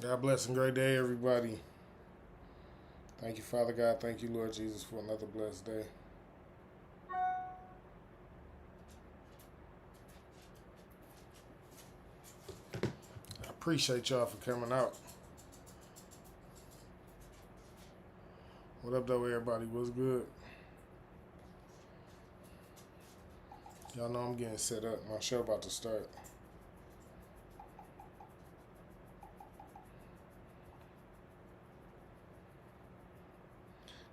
God bless and great day, everybody. Thank you, Father God. Thank you, Lord Jesus, for another blessed day. I appreciate y'all for coming out. What up, though, everybody? What's good? Y'all know I'm getting set up. My show about to start.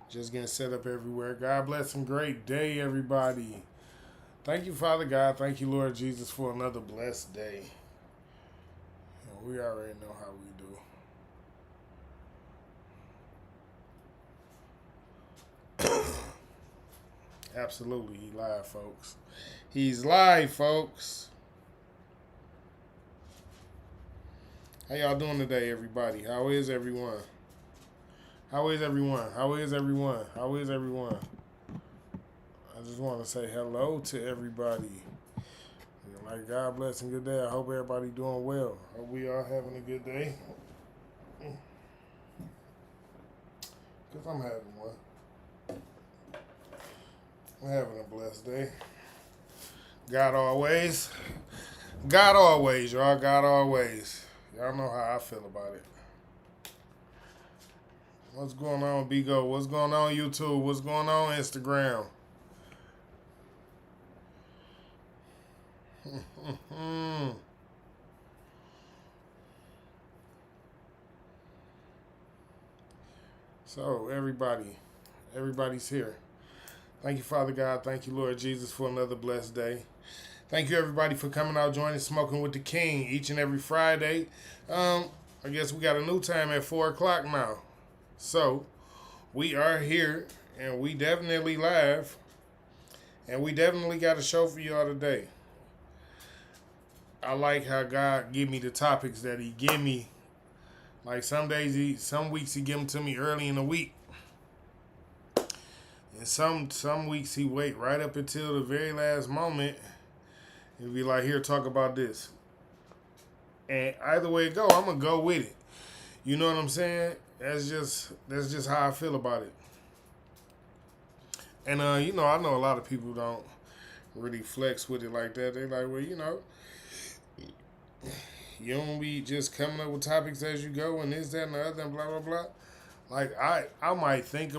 Just getting set up everywhere. God bless and great day, everybody. Thank you, Father God. Thank you, Lord Jesus, for another blessed day. And we already know how we do. Absolutely, he live, folks. He's live, folks. How y'all doing today, everybody? How is everyone? How is everyone? How is everyone? How is everyone? I just want to say hello to everybody. Like, God bless and good day. I hope everybody doing well. Hope we all having a good day. Because I'm having one. I'm having a blessed day. God always. God always, y'all. God always. Y'all know how I feel about it. What's going on, Bigo? What's going on, YouTube? What's going on, Instagram? So, everybody's here. Thank you, Father God. Thank you, Lord Jesus, for another blessed day. Thank you, everybody, for coming out, joining Smoking with the King each and every Friday. I guess we got a new time at 4 o'clock now. So, we are here, and we definitely live, and we definitely got a show for y'all today. I like how God give me the topics that He give me. Like some days, some weeks He give them to me early in the week, and some weeks He wait right up until the very last moment and be like, "Here, talk about this." And either way it go, I'm gonna go with it. You know what I'm saying? That's just how I feel about it. And I know a lot of people don't really flex with it like that. They like, well, you don't be just coming up with topics as you go and this, that, and the other, and blah blah blah. Like I might think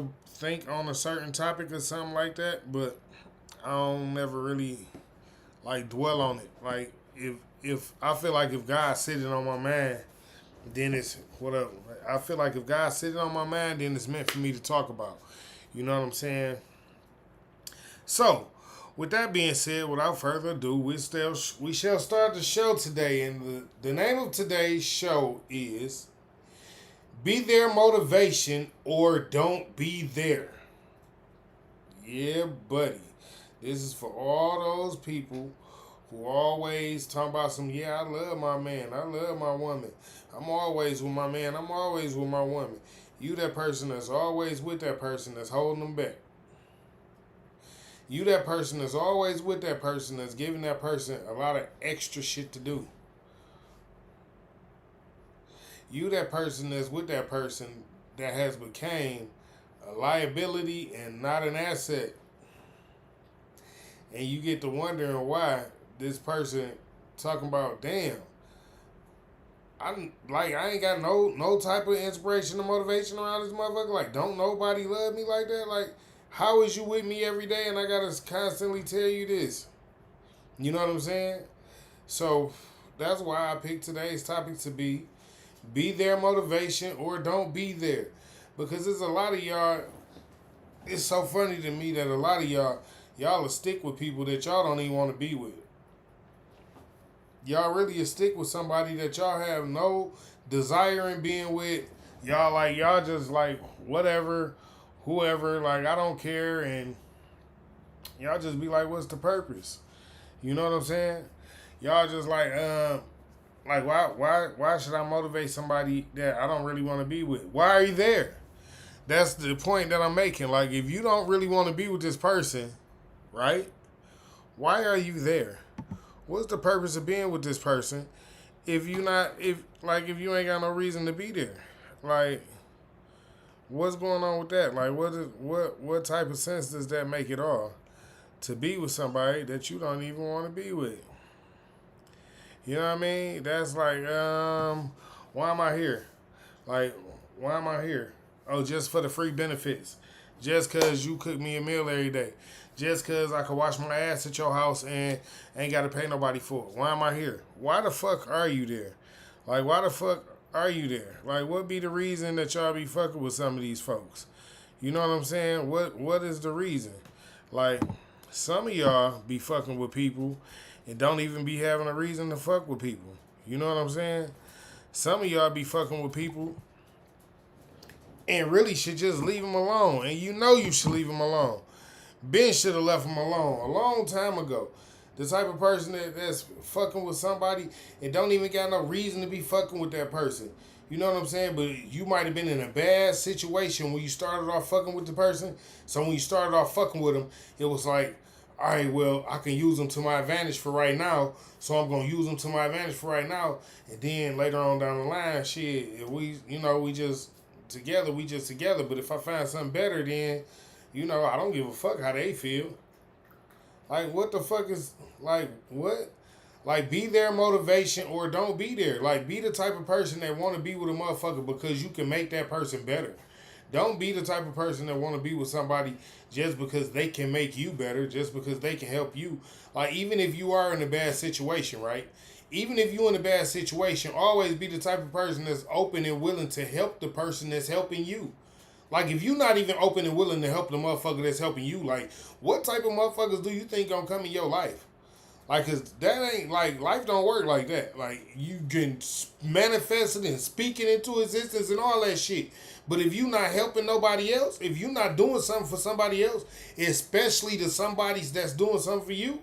on a certain topic or something like that, but I don't never really like dwell on it. Like if I feel like if God's sitting on my mind, then it's whatever. I feel like if God's sitting on my mind, then it's meant for me to talk about. You know what I'm saying? So, with that being said, without further ado, we shall start the show today, and the name of today's show is "Be There Motivation or Don't Be There." Yeah, buddy. This is for all those people who always talk about some, yeah, I love my man, I love my woman. I'm always with my man, I'm always with my woman. You that person that's always with that person that's holding them back. You that person that's always with that person that's giving that person a lot of extra shit to do. You that person that's with that person that has became a liability and not an asset. And you get to wondering why this person talking about, damn, I ain't got no type of inspiration or motivation around this motherfucker. Like, don't nobody love me like that? Like, how is you with me every day and I gotta constantly tell you this? You know what I'm saying? So that's why I picked today's topic to be there motivation or don't be there. Because there's a lot of y'all, it's so funny to me that a lot of y'all will stick with people that y'all don't even want to be with. Y'all really will stick with somebody that y'all have no desire in being with. Y'all just like whatever, whoever, like I don't care, and y'all just be like, what's the purpose? You know what I'm saying? Y'all just like why should I motivate somebody that I don't really want to be with? Why are you there? That's the point that I'm making. Like, if you don't really want to be with this person, right? Why are you there? What's the purpose of being with this person? if you not if you ain't got no reason to be there, like what's going on with that? Like what type of sense does that make at all? To be with somebody that you don't even want to be with. You know what I mean? That's like, why am I here? Like, why am I here? Oh, just for the free benefits. Just cause you cook me a meal every day. Just cause I can wash my ass at your house and ain't gotta pay nobody for it. Why am I here? Why the fuck are you there? Like, why the fuck are you there? Like, what be the reason that y'all be fucking with some of these folks? You know what I'm saying? What is the reason? Like, some of y'all be fucking with people and don't even be having a reason to fuck with people. You know what I'm saying? Some of y'all be fucking with people and really should just leave them alone. And you know you should leave them alone. Ben should have left them alone a long time ago. The type of person that's fucking with somebody and don't even got no reason to be fucking with that person. You know what I'm saying? But you might have been in a bad situation when you started off fucking with the person. So when you started off fucking with them, it was like, all right, well, I can use them to my advantage for right now. So I'm going to use them to my advantage for right now. And then later on down the line, shit, if we just together, we just together. But if I find something better, then, I don't give a fuck how they feel. Like, what the fuck is, like, what? Like, be their motivation or don't be there. Like, be the type of person that want to be with a motherfucker because you can make that person better. Don't be the type of person that want to be with somebody just because they can make you better, just because they can help you. Like, even if you are in a bad situation, right? Even if you're in a bad situation, always be the type of person that's open and willing to help the person that's helping you. Like, if you're not even open and willing to help the motherfucker that's helping you, like, what type of motherfuckers do you think gonna come in your life? Like, cause that ain't, like, life don't work like that. Like, you can manifest it and speak it into existence and all that shit. But if you not helping nobody else, if you not doing something for somebody else, especially to somebody's that's doing something for you,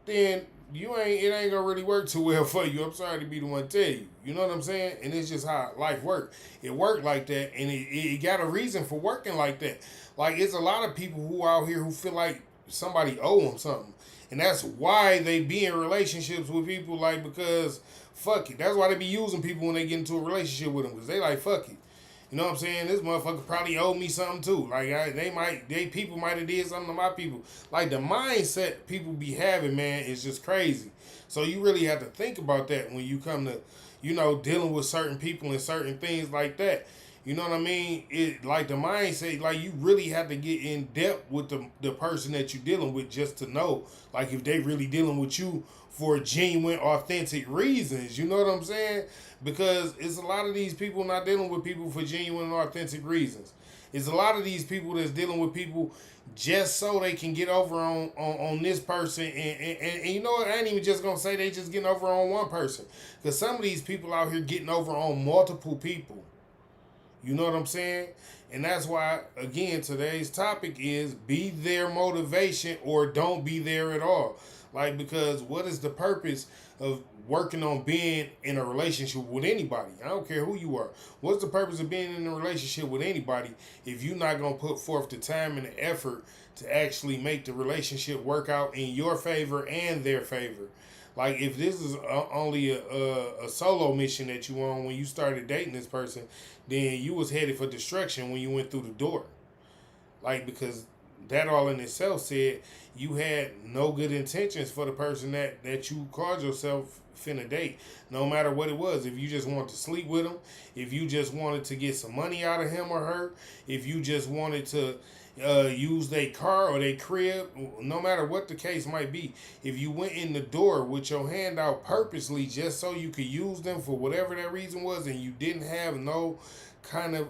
then it ain't gonna really work too well for you. I'm sorry to be the one to tell you. You know what I'm saying? And it's just how life works. It worked like that, and it got a reason for working like that. Like, it's a lot of people who out here who feel like somebody owe them something. And that's why they be in relationships with people, like, because fuck it. That's why they be using people when they get into a relationship with them, because they like, fuck it. You know what I'm saying? This motherfucker probably owed me something too. Like, people might have did something to my people. Like, the mindset people be having, man, is just crazy. So you really have to think about that when you come to, dealing with certain people and certain things like that. You know what I mean? It, like, the mindset, like, you really have to get in depth with the person that you're dealing with just to know, like, if they really dealing with you for genuine, authentic reasons. You know what I'm saying? Because it's a lot of these people not dealing with people for genuine and authentic reasons. It's a lot of these people that's dealing with people just so they can get over on this person. And you know what? I ain't even just going to say they just getting over on one person. Because some of these people out here getting over on multiple people. You know what I'm saying? And that's why, again, today's topic is be their motivation or don't be there at all. Like, because what is the purpose of working on being in a relationship with anybody? I don't care who you are. What's the purpose of being in a relationship with anybody if you're not going to put forth the time and the effort to actually make the relationship work out in your favor and their favor? Like, if this is only a solo mission that you on when you started dating this person, then you was headed for destruction when you went through the door. Like, because that all in itself said you had no good intentions for the person that you called yourself finna date. No matter what it was. If you just wanted to sleep with him, if you just wanted to get some money out of him or her, if you just wanted to use their car or their crib, no matter what the case might be, if you went in the door with your hand out purposely just so you could use them for whatever that reason was, and you didn't have no kind of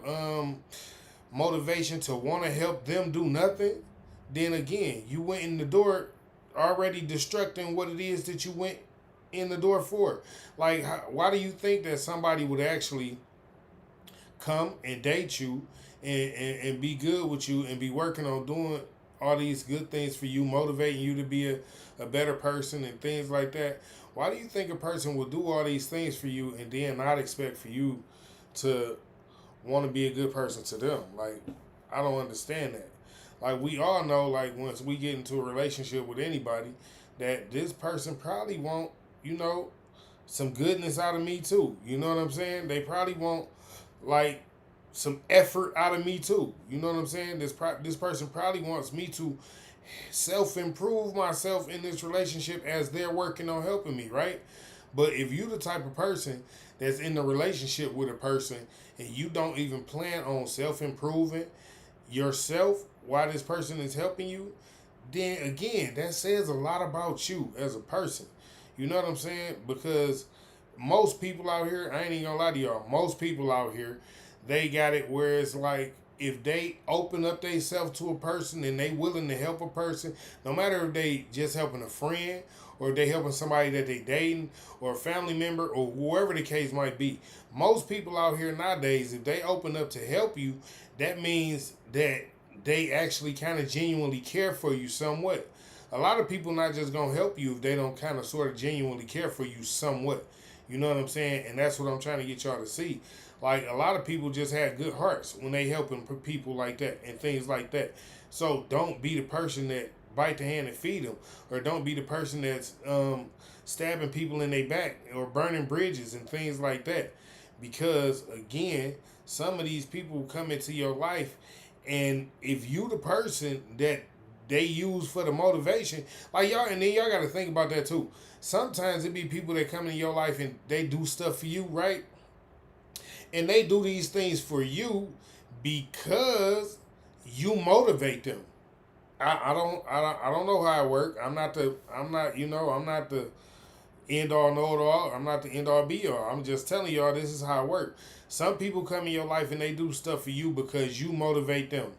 motivation to want to help them do nothing, then again, you went in the door already destructing what it is that you went in the door for. Like, why do you think that somebody would actually come and date you and be good with you and be working on doing all these good things for you, motivating you to be a better person and things like that? Why do you think a person will do all these things for you and then not expect for you to want to be a good person to them? Like, I don't understand that. Like, we all know, like, once we get into a relationship with anybody, that this person probably won't, some goodness out of me too. You know what I'm saying? They probably want like some effort out of me too. You know what I'm saying? This person probably wants me to self improve myself in this relationship as they're working on helping me, right? But if you the type of person that's in the relationship with a person and you don't even plan on self improving yourself while this person is helping you, then again, that says a lot about you as a person. You know what I'm saying? Because most people out here, I ain't even gonna lie to y'all, most people out here, they got it where it's like if they open up themselves to a person and they willing to help a person, no matter if they just helping a friend or if they helping somebody that they dating or a family member or whoever the case might be. Most people out here nowadays, if they open up to help you, that means that they actually kind of genuinely care for you somewhat. A lot of people not just gonna help you if they don't kind of sort of genuinely care for you somewhat. You know what I'm saying? And that's what I'm trying to get y'all to see. Like a lot of people just have good hearts when they helping people like that and things like that. So don't be the person that bite the hand and feed them, or don't be the person that's stabbing people in their back or burning bridges and things like that. Because again, some of these people come into your life, and if you the person that they use for the motivation, like y'all, and then y'all got to think about that too. Sometimes it be people that come in your life and they do stuff for you, right? And they do these things for you because you motivate them. I don't know how it works. I'm not the end all know it all. I'm not the end all be all. I'm just telling y'all this is how it works. Some people come in your life and they do stuff for you because you motivate them.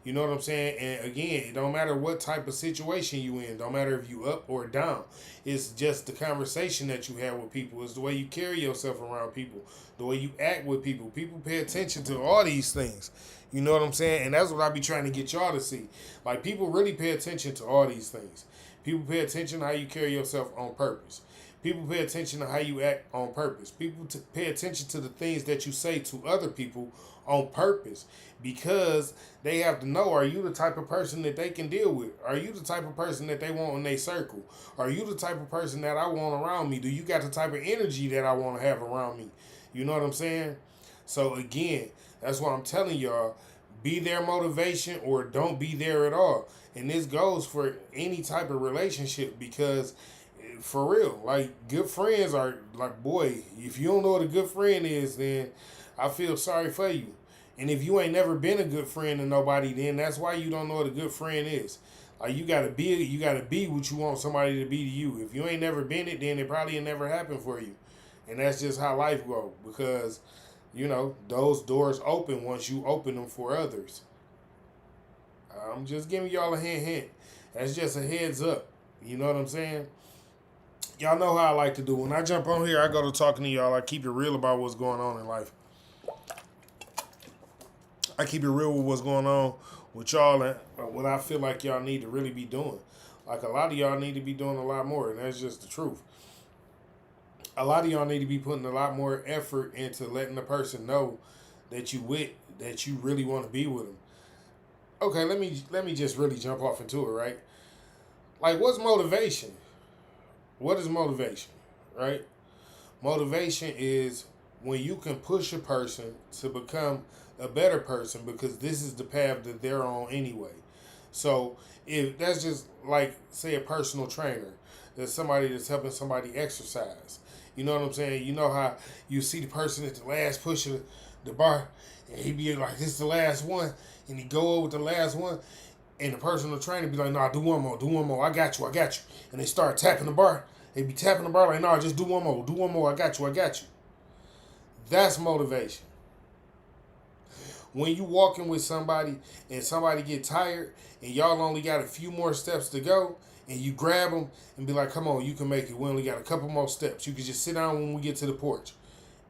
You know what I'm saying? And again, it don't matter what type of situation you in. Don't matter if you up or down. It's just the conversation that you have with people. It's the way you carry yourself around people. The way you act with people. People pay attention to all these things. You know what I'm saying? And that's what I be trying to get y'all to see. Like, people really pay attention to all these things. People pay attention to how you carry yourself on purpose. People pay attention to how you act on purpose. People pay attention to the things that you say to other people on purpose, because they have to know, are you the type of person that they can deal with? Are you the type of person that they want in their circle? Are you the type of person that I want around me? Do you got the type of energy that I want to have around me? You know what I'm saying? So again, that's why I'm telling y'all, be their motivation or don't be there at all. And this goes for any type of relationship, because for real, like, good friends are like, boy, if you don't know what a good friend is, then I feel sorry for you. And if you ain't never been a good friend to nobody, then that's why you don't know what a good friend is. Like, you gotta be what you want somebody to be to you. If you ain't never been it, then it probably ain't never happened for you. And that's just how life goes, because those doors open once you open them for others. I'm just giving y'all a hint. That's just a heads up. You know what I'm saying? Y'all know how I like to do. When I jump on here, I go to talking to y'all. I keep it real about what's going on in life. I keep it real with what's going on with y'all and what I feel like y'all need to really be doing. Like, a lot of y'all need to be doing a lot more, and that's just the truth. A lot of y'all need to be putting a lot more effort into letting the person know that you really want to be with them. Okay, let me just really jump off into it, right? Like, what's motivation? What is motivation, right? Motivation is when you can push a person to become a better person, because this is the path that they're on anyway. So if that's just like, say, a personal trainer, that's somebody that's helping somebody exercise. You know what I'm saying? You know how you see the person at the last push of the bar, and he be like, this is the last one, and he go over the last one, and the personal trainer be like, nah, do one more, I got you. And they start tapping the bar. They be tapping the bar like, nah, just do one more, I got you. That's motivation. When you walking with somebody and somebody get tired and y'all only got a few more steps to go, and you grab them and be like, come on, you can make it. We only got a couple more steps. You can just sit down when we get to the porch.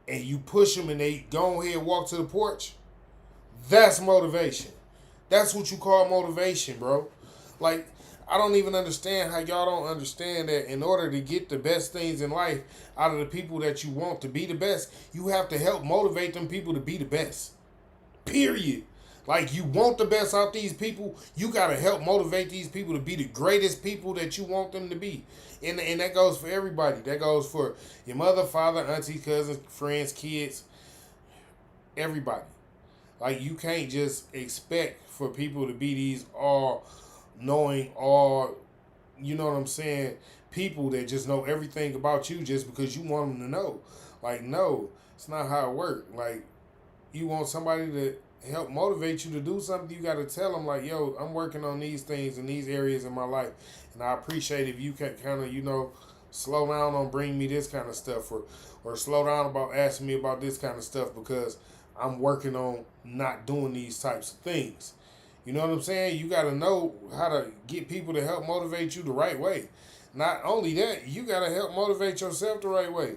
And you push them and they go ahead and walk to the porch. That's motivation. That's what you call motivation, bro. Like, I don't even understand how y'all don't understand that in order to get the best things in life out of the people that you want to be the best, you have to help motivate them people to be the best. Period. Like, you want the best out these people, you gotta help motivate these people to be the greatest people that you want them to be. And that goes for everybody. That goes for your mother, father, auntie, cousins, friends, kids, everybody. Like, you can't just expect for people to be these all knowing, all, you know what I'm saying, people that just know everything about you just because you want them to know. Like, no, it's not how it works. Like, you want somebody to help motivate you to do something, you got to tell them, like, yo, I'm working on these things in these areas in my life. And I appreciate if you can kind of, slow down on bringing me this kind of stuff, or slow down about asking me about this kind of stuff, because I'm working on not doing these types of things. You know what I'm saying? You got to know how to get people to help motivate you the right way. Not only that, you got to help motivate yourself the right way.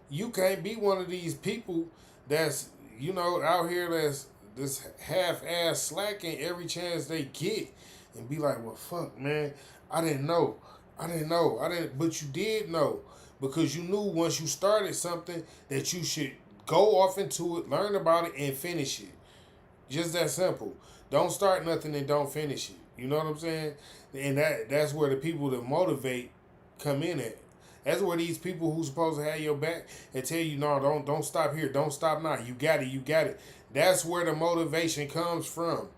You can't be one of these people that's, out here that's this half-ass slacking every chance they get and be like, well, fuck, man, I didn't know. But you did know, because you knew once you started something that you should go off into it, learn about it, and finish it. Just that simple. Don't start nothing and don't finish it. You know what I'm saying? And that's where the people that motivate come in at. That's where these people who's supposed to have your back and tell you, no, don't stop here, don't stop now. You got it. That's where the motivation comes from.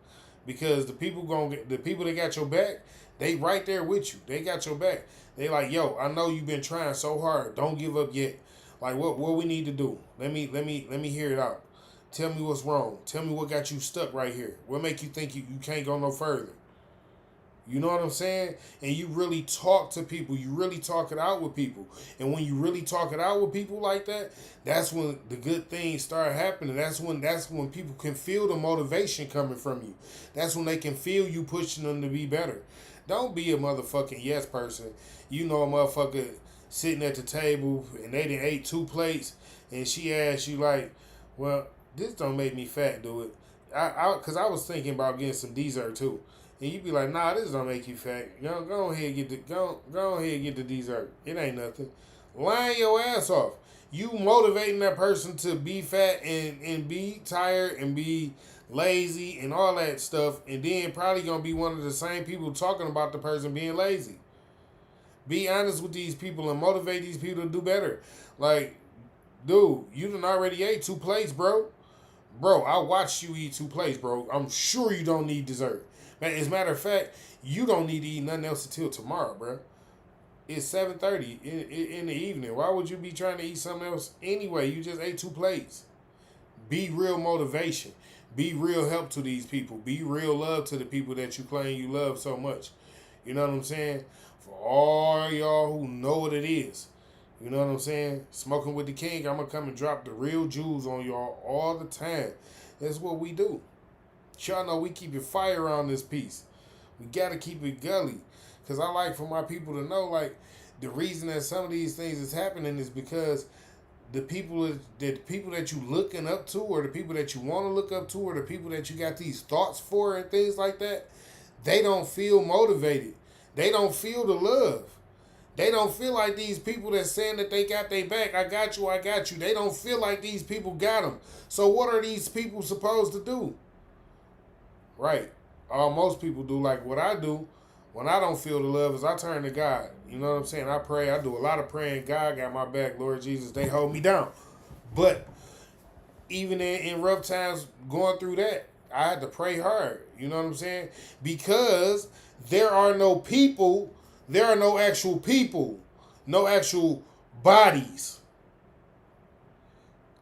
Because the people that got your back, they right there with you. They got your back. They like, yo, I know you've been trying so hard. Don't give up yet. Like, what we need to do? Let me hear it out. Tell me what's wrong. Tell me what got you stuck right here. What make you think you can't go no further? You know what I'm saying? And you really talk to people. You really talk it out with people. And when you really talk it out with people like that, that's when the good things start happening. That's when people can feel the motivation coming from you. That's when they can feel you pushing them to be better. Don't be a motherfucking yes person. You know, a motherfucker sitting at the table and they done ate 2 plates and she asked you like, well, this don't make me fat, do it? Cause I was thinking about getting some dessert too. And you be like, nah, this don't make you fat. Go ahead and get the dessert. It ain't nothing. Lying your ass off. You motivating that person to be fat and be tired and be lazy and all that stuff, and then probably gonna be one of the same people talking about the person being lazy. Be honest with these people and motivate these people to do better. Like, dude, you done already ate 2 plates, bro. Bro, I watched you eat 2 plates, bro. I'm sure you don't need dessert. Man, as a matter of fact, you don't need to eat nothing else until tomorrow, bro. It's 7:30 in the evening. Why would you be trying to eat something else anyway? You just ate 2 plates. Be real motivation. Be real help to these people. Be real love to the people that you claim you love so much. You know what I'm saying? For all y'all who know what it is. You know what I'm saying? Smoking with the King, I'm going to come and drop the real jewels on y'all all the time. That's what we do. Y'all know we keep it fire around this piece. We got to keep it gully. Because I like for my people to know, like, the reason that some of these things is happening is because the people that you looking up to, or the people that you want to look up to, or the people that you got these thoughts for and things like that, they don't feel motivated. They don't feel the love. They don't feel like these people that's saying that they got their back, I got you. They don't feel like these people got them. So what are these people supposed to do? Right. All most people do. Like what I do when I don't feel the love is I turn to God. You know what I'm saying? I pray. I do a lot of praying. God got my back. Lord Jesus, they hold me down. But even in rough times going through that, I had to pray hard. You know what I'm saying? Because there are no actual people, no actual bodies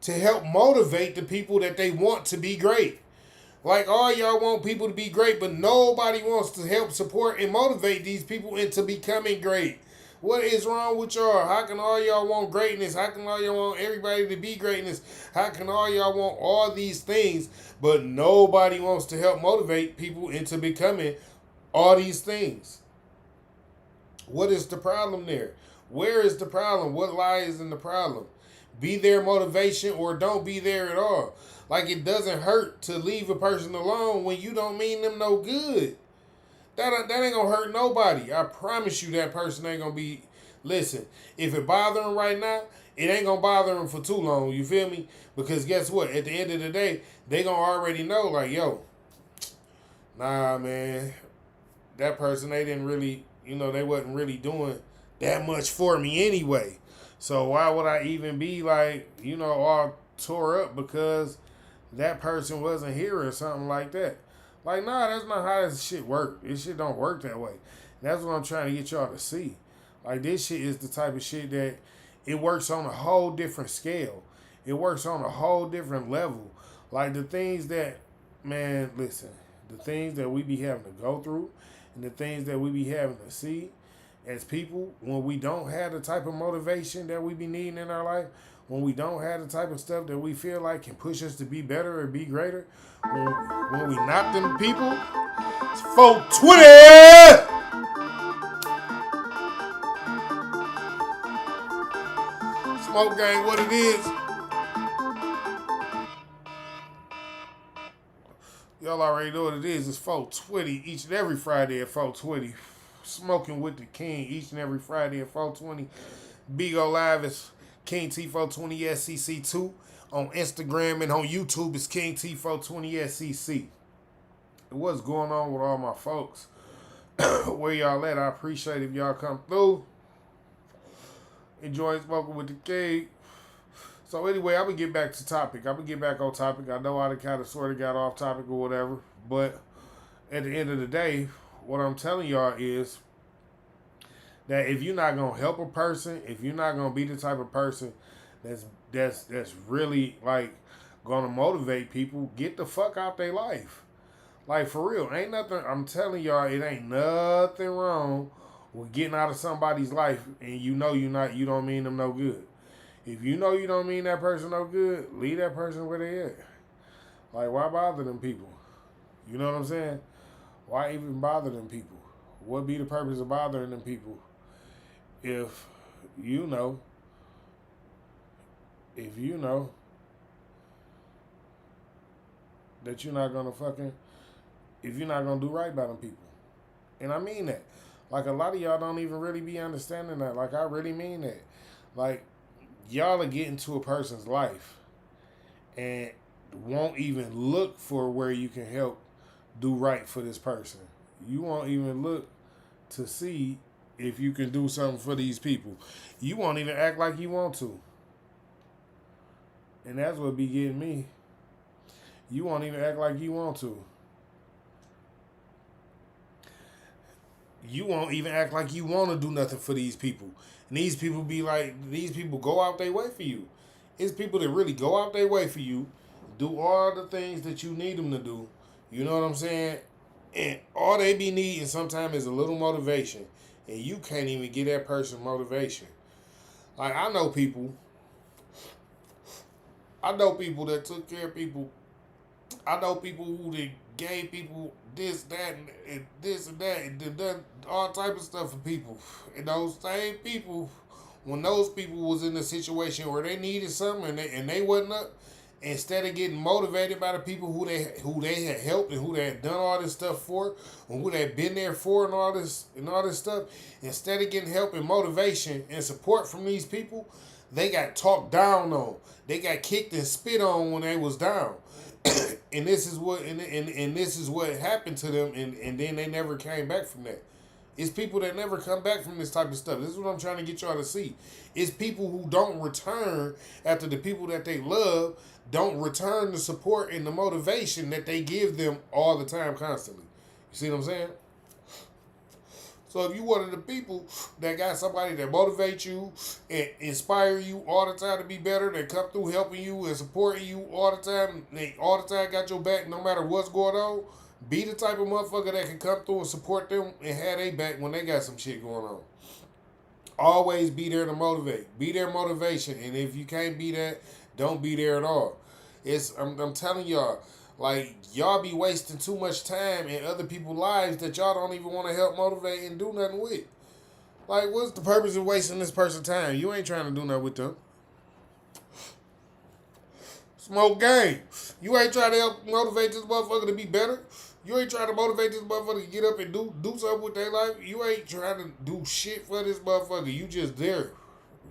to help motivate the people that they want to be great. Like, all y'all want people to be great, but nobody wants to help support and motivate these people into becoming great. What is wrong with y'all? How can all y'all want greatness? How can all y'all want everybody to be greatness? How can all y'all want all these things, but nobody wants to help motivate people into becoming all these things? What is the problem there? Where is the problem? What lies in the problem? Be there motivation or don't be there at all. Like, it doesn't hurt to leave a person alone when you don't mean them no good. That ain't gonna hurt nobody. I promise you that person ain't gonna be listen, if it bother them right now, it ain't gonna bother them for too long. You feel me? Because guess what? At the end of the day, they gonna already know, like, yo, nah, man, that person, they didn't really, they wasn't really doing that much for me anyway. So why would I even be like, all tore up because that person wasn't here or something like that? Like, nah, that's not how this shit work. This shit don't work that way. That's what I'm trying to get y'all to see. Like, this shit is the type of shit that it works on a whole different scale. It works on a whole different level. Like, the things that, man, listen, the things that we be having to go through and the things that we be having to see as people when we don't have the type of motivation that we be needing in our life, when we don't have the type of stuff that we feel like can push us to be better or be greater, when we knock them people, it's 420! Smoke gang, what it is. Y'all already know what it is. It's 420 each and every Friday at 420. Smoking with the King each and every Friday at 420. Bigo Live is King T420 SCC2. On Instagram and on YouTube it's King T420 SCC. What's going on with all my folks? Where y'all at? I appreciate if y'all come through. Enjoy smoking with the King. So anyway, I'm going to get back to topic. I'm going to get back on topic. I know I kind of sort of got off topic or whatever. But at the end of the day, what I'm telling y'all is that if you're not going to help a person, if you're not going to be the type of person that's really like going to motivate people, get the fuck out their life. Like, for real. Ain't nothing, I'm telling y'all, it ain't nothing wrong with getting out of somebody's life and you don't mean them no good. If you know you don't mean that person no good, leave that person where they at. Like, why bother them people? You know what I'm saying? Why even bother them people? What be the purpose of bothering them people if you know that you're not gonna if you're not gonna do right by them people? And I mean that. Like, a lot of y'all don't even really be understanding that. Like, I really mean that. Like, y'all are getting to a person's life and won't even look for where you can help do right for this person. You won't even look to see if you can do something for these people. You won't even act like you want to. And that's what be getting me. You won't even act like you want to. You won't even act like you want to do nothing for these people. And these people go out their way for you. It's people that really go out their way for you, do all the things that you need them to do. You know what I'm saying? And all they be needing sometimes is a little motivation. And you can't even get that person motivation. Like, I know people that took care of people. I know people who they gave people this, that, and this and that, and done all type of stuff for people. And those same people, when those people was in a situation where they needed something and they wasn't up, instead of getting motivated by the people who they had helped and who they had done all this stuff for, and who they had been there for and all this stuff, instead of getting help and motivation and support from these people, they got talked down on. They got kicked and spit on when they was down. And this is what happened to them, and then they never came back from that. It's people that never come back from this type of stuff. This is what I'm trying to get y'all to see. It's people who don't return after the people that they love don't return the support and the motivation that they give them all the time, constantly. You see what I'm saying? So if you one of the people that got somebody that motivates you and inspire you all the time to be better, that come through helping you and supporting you all the time, they all the time got your back no matter what's going on, be the type of motherfucker that can come through and support them and have their back when they got some shit going on. Always be there to motivate. Be their motivation. And if you can't be that, don't be there at all. I'm telling y'all, like, y'all be wasting too much time in other people's lives that y'all don't even want to help motivate and do nothing with. Like, what's the purpose of wasting this person's time? You ain't trying to do nothing with them. Smoke gang. You ain't trying to help motivate this motherfucker to be better. You ain't trying to motivate this motherfucker to get up and do something with their life. You ain't trying to do shit for this motherfucker. You just there.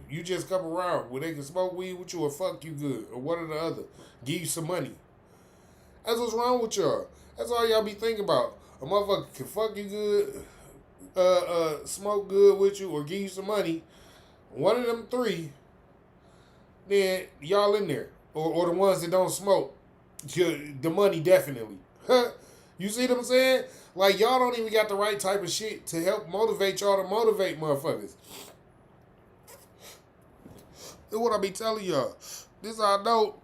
You just come around where they can smoke weed with you or fuck you good or one or the other. Give you some money. That's what's wrong with y'all. That's all y'all be thinking about. A motherfucker can fuck you good, smoke good with you, or give you some money. One of them three, then y'all in there. Or the ones that don't smoke. The money definitely. You see what I'm saying? Like, y'all don't even got the right type of shit to help motivate y'all to motivate motherfuckers. That's what I be telling y'all. This is how I know.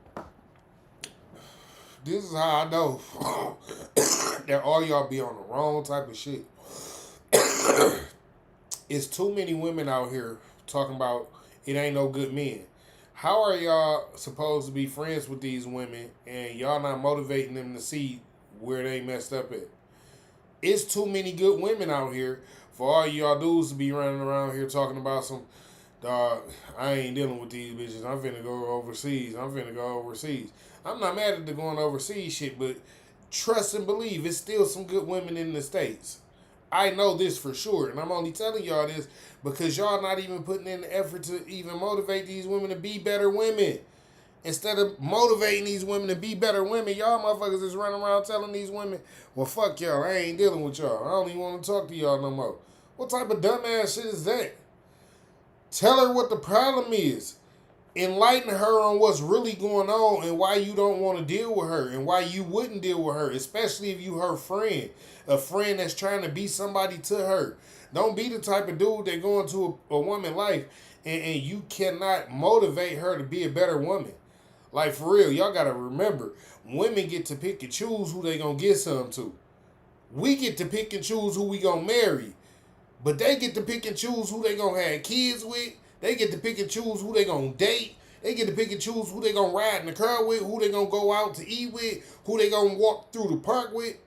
This is how I know that all y'all be on the wrong type of shit. It's too many women out here talking about it ain't no good men. How are y'all supposed to be friends with these women and y'all not motivating them to see where they messed up at? It's too many good women out here for all y'all dudes to be running around here talking about some, dog, I ain't dealing with these bitches. I'm finna go overseas. I'm not mad at the going overseas shit, but trust and believe, it's still some good women in the States. I know this for sure, and I'm only telling y'all this because y'all not even putting in the effort to even motivate these women to be better women. Instead of motivating these women to be better women, y'all motherfuckers is running around telling these women, well, fuck y'all, I ain't dealing with y'all. I don't even want to talk to y'all no more. What type of dumbass shit is that? Tell her what the problem is. Enlighten her on what's really going on and why you don't want to deal with her and why you wouldn't deal with her, especially if you her friend, a friend that's trying to be somebody to her. Don't be the type of dude that go into a woman's life and you cannot motivate her to be a better woman. Like, for real, y'all got to remember, women get to pick and choose who they going to get some to. We get to pick and choose who we going to marry. But they get to pick and choose who they going to have kids with. They get to pick and choose who they going to date. They get to pick and choose who they going to ride in the car with, who they going to go out to eat with, who they going to walk through the park with.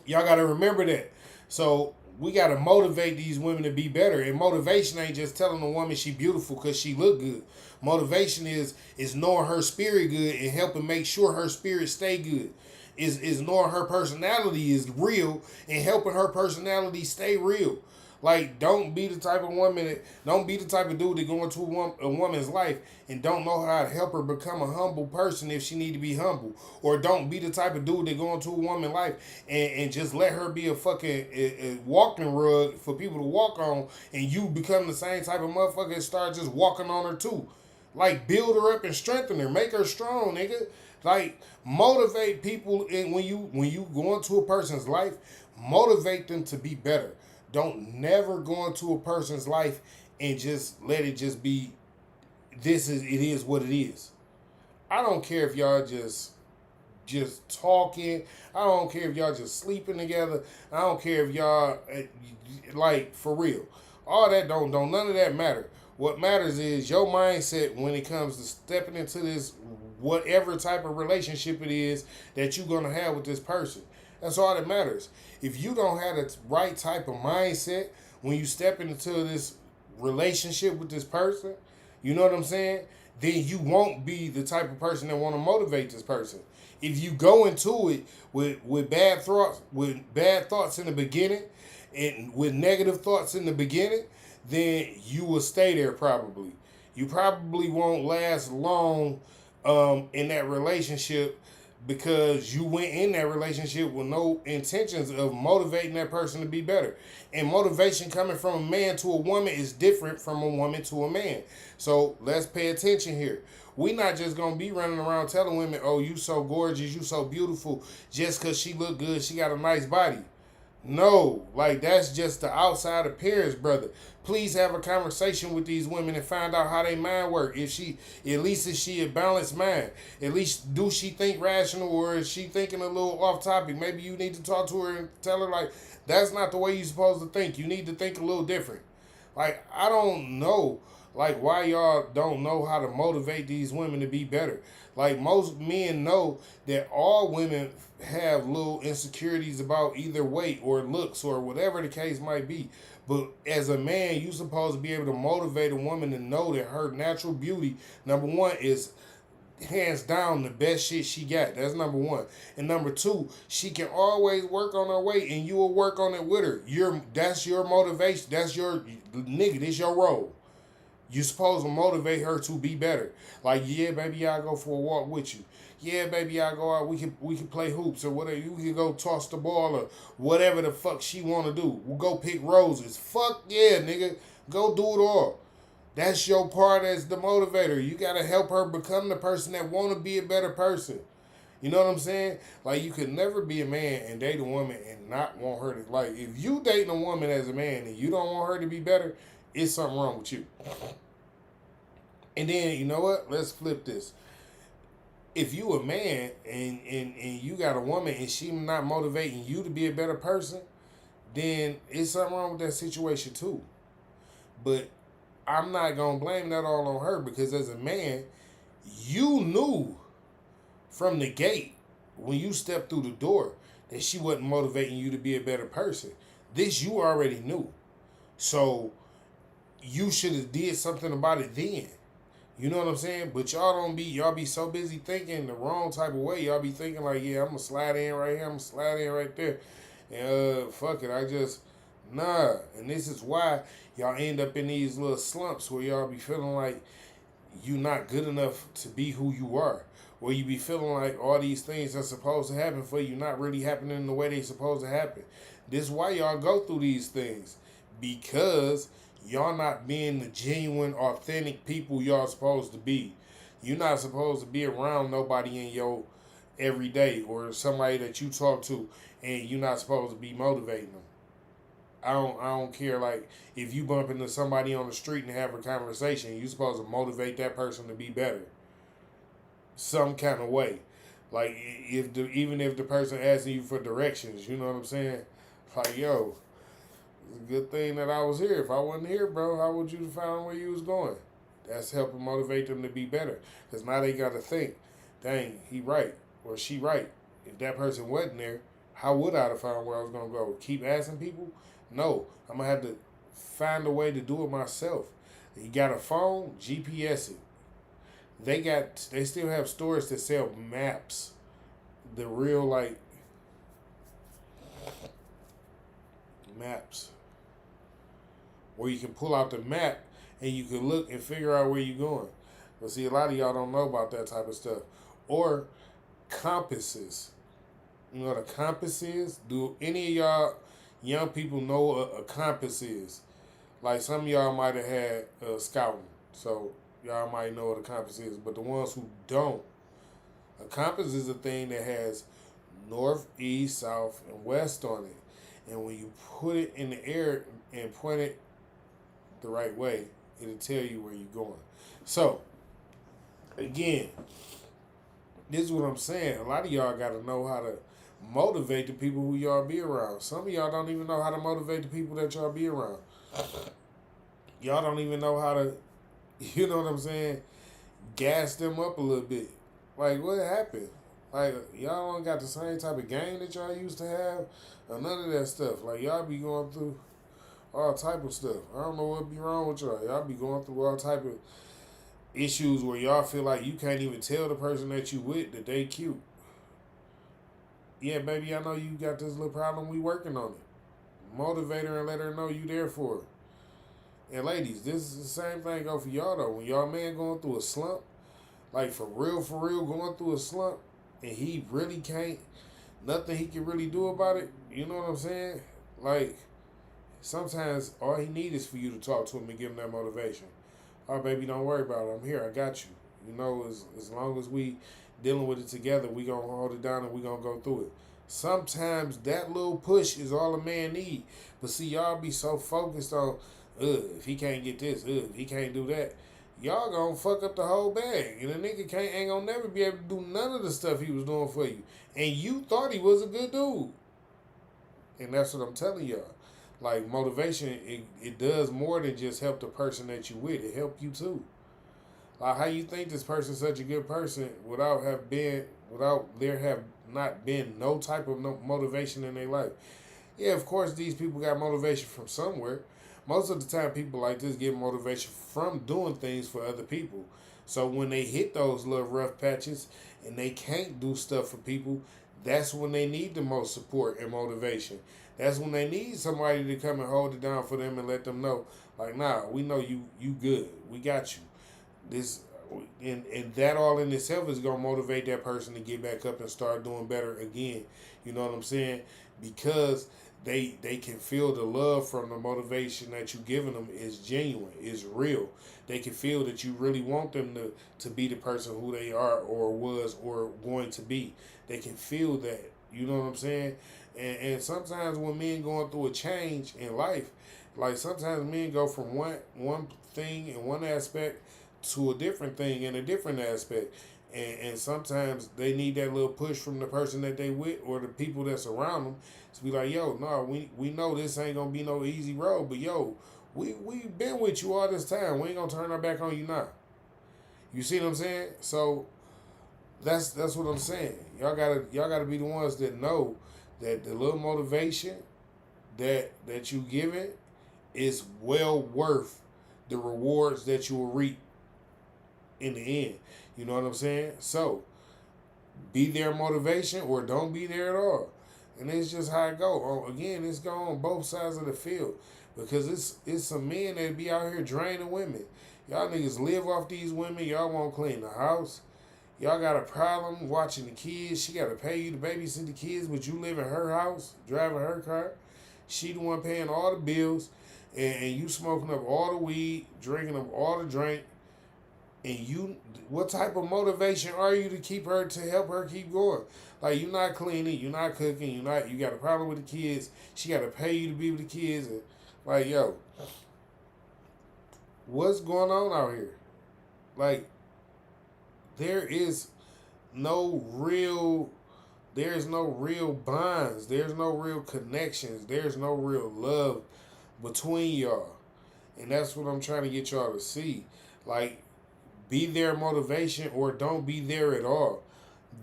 Y'all got to remember that. So we got to motivate these women to be better. And motivation ain't just telling a woman she beautiful because she look good. Motivation is knowing her spirit good and helping make sure her spirit stay good. Is knowing her personality is real and helping her personality stay real. Like, don't be the type of woman don't be the type of dude that go into a woman's life and don't know how to help her become a humble person if she need to be humble. Or don't be the type of dude that go into a woman's life and just let her be a fucking a walking rug for people to walk on and you become the same type of motherfucker and start just walking on her too. Like, build her up and strengthen her. Make her strong, nigga. Like, motivate people, and when you go into a person's life, motivate them to be better. Don't never go into a person's life and just let it just be, it is what it is. I don't care if y'all just talking. I don't care if y'all just sleeping together. I don't care if y'all, like, for real. All that don't none of that matter. What matters is your mindset when it comes to stepping into this whatever type of relationship it is that you're going to have with this person. That's all that matters. If you don't have the right type of mindset when you step into this relationship with this person, you know what I'm saying? Then you won't be the type of person that want to motivate this person. If you go into it with bad thoughts in the beginning and with negative thoughts in the beginning, then you will stay there probably. You probably won't last long in that relationship because you went in that relationship with no intentions of motivating that person to be better. And motivation coming from a man to a woman is different from a woman to a man. So let's pay attention here. We not just going to be running around telling women, oh, you so gorgeous, you so beautiful, just because she look good, she got a nice body. No, like, that's just the outside appearance, brother. Please have a conversation with these women and find out how they mind work. If she a balanced mind? At least do she think rational, or is she thinking a little off topic? Maybe you need to talk to her and tell her, like, that's not the way you're supposed to think. You need to think a little different. Like, I don't know, like, why y'all don't know how to motivate these women to be better. Like, most men know that all women have little insecurities about either weight or looks or whatever the case might be. But as a man, you're supposed to be able to motivate a woman to know that her natural beauty, number one, is hands down the best shit she got. That's number one. And number two, she can always work on her weight, and you will work on it with her. That's your motivation. That's your nigga. This your role. You supposed to motivate her to be better. Like, yeah, baby, I'll go for a walk with you. Yeah, baby, I'll go out. We can play hoops or whatever. You can go toss the ball or whatever the fuck she wanna do. We'll go pick roses. Fuck yeah, nigga. Go do it all. That's your part as the motivator. You gotta help her become the person that wanna be a better person. You know what I'm saying? Like, you could never be a man and date a woman and not want her to, like, if you dating a woman as a man and you don't want her to be better, it's something wrong with you. And then, you know what? Let's flip this. If you a man and you got a woman and she not motivating you to be a better person, then it's something wrong with that situation too. But I'm not gonna blame that all on her, because as a man, you knew from the gate when you stepped through the door that she wasn't motivating you to be a better person. This you already knew. So you should have did something about it then. You know what I'm saying? But y'all be so busy thinking the wrong type of way. Y'all be thinking like, yeah, I'm gonna slide in right here, I'm gonna slide in right there. And fuck it, nah. And this is why y'all end up in these little slumps where y'all be feeling like you not good enough to be who you are. Where you be feeling like all these things that's supposed to happen for you not really happening the way they supposed to happen. This is why y'all go through these things. Because y'all not being the genuine, authentic people y'all supposed to be. You're not supposed to be around nobody in your everyday or somebody that you talk to, and you're not supposed to be motivating them. I don't care, like, if you bump into somebody on the street and have a conversation, you're supposed to motivate that person to be better. Some kind of way. Like, even if the person asking you for directions, you know what I'm saying? Like, yo, it's a good thing that I was here. If I wasn't here, bro, how would you have found where you was going? That's helping motivate them to be better. Because now they got to think, dang, he right or she right. If that person wasn't there, how would I have found where I was going to go? Keep asking people? No. I'm going to have to find a way to do it myself. You got a phone? GPS it. They still have stores that sell maps. The real, like, maps. Where you can pull out the map and you can look and figure out where you're going. But see, a lot of y'all don't know about that type of stuff. Or compasses. You know what a compass is? Do any of y'all young people know what a compass is? Like, some of y'all might have had scouting. So y'all might know what a compass is. But the ones who don't, a compass is a thing that has north, east, south, and west on it. And when you put it in the air and point it the right way, it'll tell you where you're going. So, again, this is what I'm saying. A lot of y'all got to know how to motivate the people who y'all be around. Some of y'all don't even know how to motivate the people that y'all be around. Y'all don't even know how to, you know what I'm saying, gas them up a little bit. Like, what happened? Like, y'all don't got the same type of game that y'all used to have, or none of that stuff. Like, y'all be going through all type of stuff. I don't know what be wrong with y'all. Y'all be going through all type of issues where y'all feel like you can't even tell the person that you with that they cute. Yeah, baby, I know you got this little problem. We working on it. Motivate her and let her know you there for her. And ladies, this is the same thing go for y'all though. When y'all man going through a slump, like for real going through a slump, and he really can't, nothing he can really do about it, you know what I'm saying? Like, sometimes all he needs is for you to talk to him and give him that motivation. Oh, baby, don't worry about it. I'm here. I got you. You know, as long as we dealing with it together, we going to hold it down and we going to go through it. Sometimes that little push is all a man need. But see, y'all be so focused on, if he can't get this, if he can't do that, y'all gonna fuck up the whole bag. And the nigga ain't gonna never be able to do none of the stuff he was doing for you. And you thought he was a good dude. And that's what I'm telling y'all. Like, motivation, it does more than just help the person that you with. It help you too. Like, how you think this person's such a good person without there have not been no type of motivation in their life? Yeah, of course these people got motivation from somewhere, Most of the time, people like this get motivation from doing things for other people. So when they hit those little rough patches and they can't do stuff for people, that's when they need the most support and motivation. That's when they need somebody to come and hold it down for them and let them know, like, nah, we know you good. We got you. This and that all in itself is gonna motivate that person to get back up and start doing better again. You know what I'm saying? Because they can feel the love from the motivation that you giving them is genuine, is real. They can feel that you really want them to be the person who they are or was or going to be. They can feel that. You know what I'm saying? And sometimes when men going through a change in life, like sometimes men go from one thing in one aspect to a different thing in a different aspect. And sometimes they need that little push from the person that they with or the people that's around them to be like, yo, no, we know this ain't gonna be no easy road, but yo, we been with you all this time. We ain't gonna turn our back on you now. You see what I'm saying? So that's what I'm saying. Y'all gotta be the ones that know that the little motivation that you give it is well worth the rewards that you will reap in the end. You know what I'm saying? So be their motivation or don't be there at all. And it's just how it go. Again, it's going on both sides of the field. Because it's some men that be out here draining women. Y'all niggas live off these women. Y'all won't clean the house. Y'all got a problem watching the kids. She got to pay you to babysit the kids, but you live in her house, driving her car. She the one paying all the bills, and you smoking up all the weed, drinking up all the drink. And you, what type of motivation are you to keep her, to help her keep going? Like, you're not cleaning, you're not cooking, you got a problem with the kids. She got to pay you to be with the kids. And like, yo, what's going on out here? Like, there is no real, there's no real bonds. There's no real connections. There's no real love between y'all. And that's what I'm trying to get y'all to see. Like, be their motivation or don't be there at all.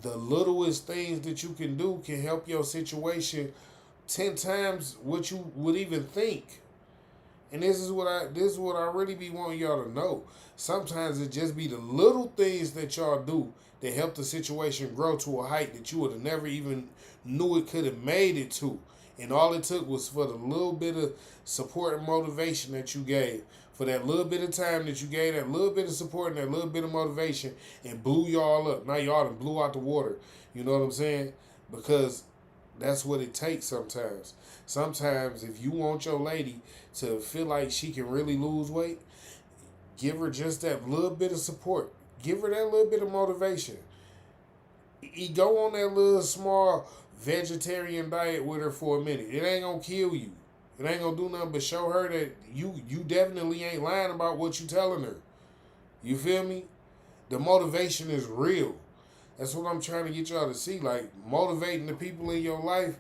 The littlest things that you can do can help your situation 10 times what you would even think. And this is what I really be wanting y'all to know. Sometimes it just be the little things that y'all do that help the situation grow to a height that you would have never even knew it could have made it to. And all it took was for the little bit of support and motivation that you gave. For that little bit of time that you gave, that little bit of support and that little bit of motivation, and blew y'all up. Now y'all done blew out the water. You know what I'm saying? Because that's what it takes sometimes. Sometimes if you want your lady to feel like she can really lose weight, give her just that little bit of support. Give her that little bit of motivation. You go on that little small vegetarian diet with her for a minute. It ain't gonna kill you. It ain't gonna do nothing but show her that you definitely ain't lying about what you telling her. You feel me? The motivation is real. That's what I'm trying to get y'all to see. Like, motivating the people in your life,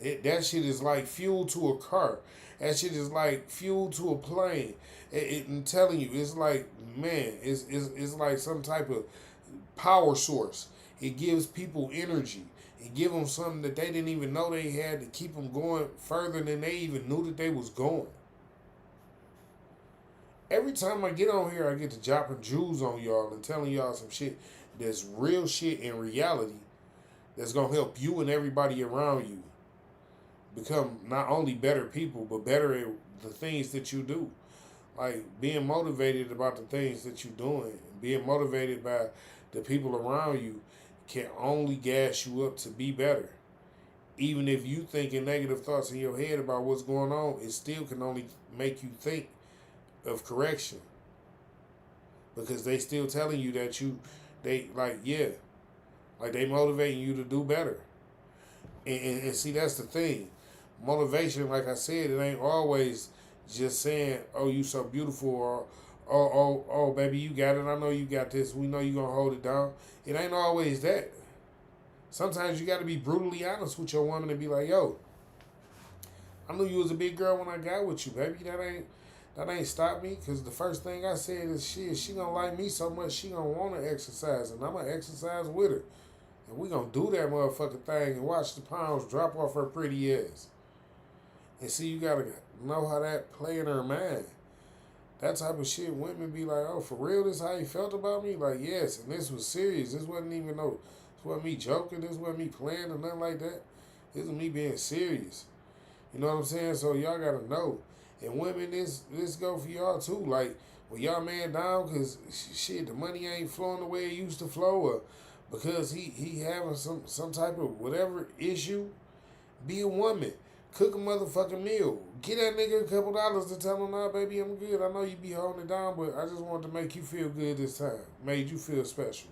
that shit is like fuel to a car. That shit is like fuel to a plane. I'm telling you, it's like, man, it's like some type of power source. It gives people energy. It gives them something that they didn't even know they had to keep them going further than they even knew that they was going. Every time I get on here, I get to dropping jewels on y'all and telling y'all some shit that's real shit in reality that's going to help you and everybody around you become not only better people, but better at the things that you do. Like, being motivated about the things that you're doing, being motivated by the people around you can only gas you up to be better. Even if you thinking negative thoughts in your head about what's going on, it still can only make you think of correction. Because they still telling you that they motivating you to do better. And see, that's the thing. Motivation, like I said, it ain't always just saying, oh, you so beautiful, or oh, baby, you got it. I know you got this. We know you gonna hold it down. It ain't always that. Sometimes you got to be brutally honest with your woman and be like, yo, I knew you was a big girl when I got with you, baby. That ain't stopped me, because the first thing I said is, she gonna like me so much, she gonna want to exercise, and I'm gonna exercise with her. And we gonna do that motherfucking thing and watch the pounds drop off her pretty ass. And see, you gotta know how that play in her mind. That type of shit, women be like, oh, for real, this how you felt about me? Like, yes, and this was serious. This wasn't even this wasn't me joking. This wasn't me playing or nothing like that. This is me being serious. You know what I'm saying? So y'all gotta know. And women, this go for y'all too. Like, when y'all man down, cause shit, the money ain't flowing the way it used to flow, or because he having some type of whatever issue, be a woman. Cook a motherfucking meal. Get that nigga a couple dollars to tell him, nah, baby, I'm good. I know you be holding it down, but I just wanted to make you feel good this time. Made you feel special.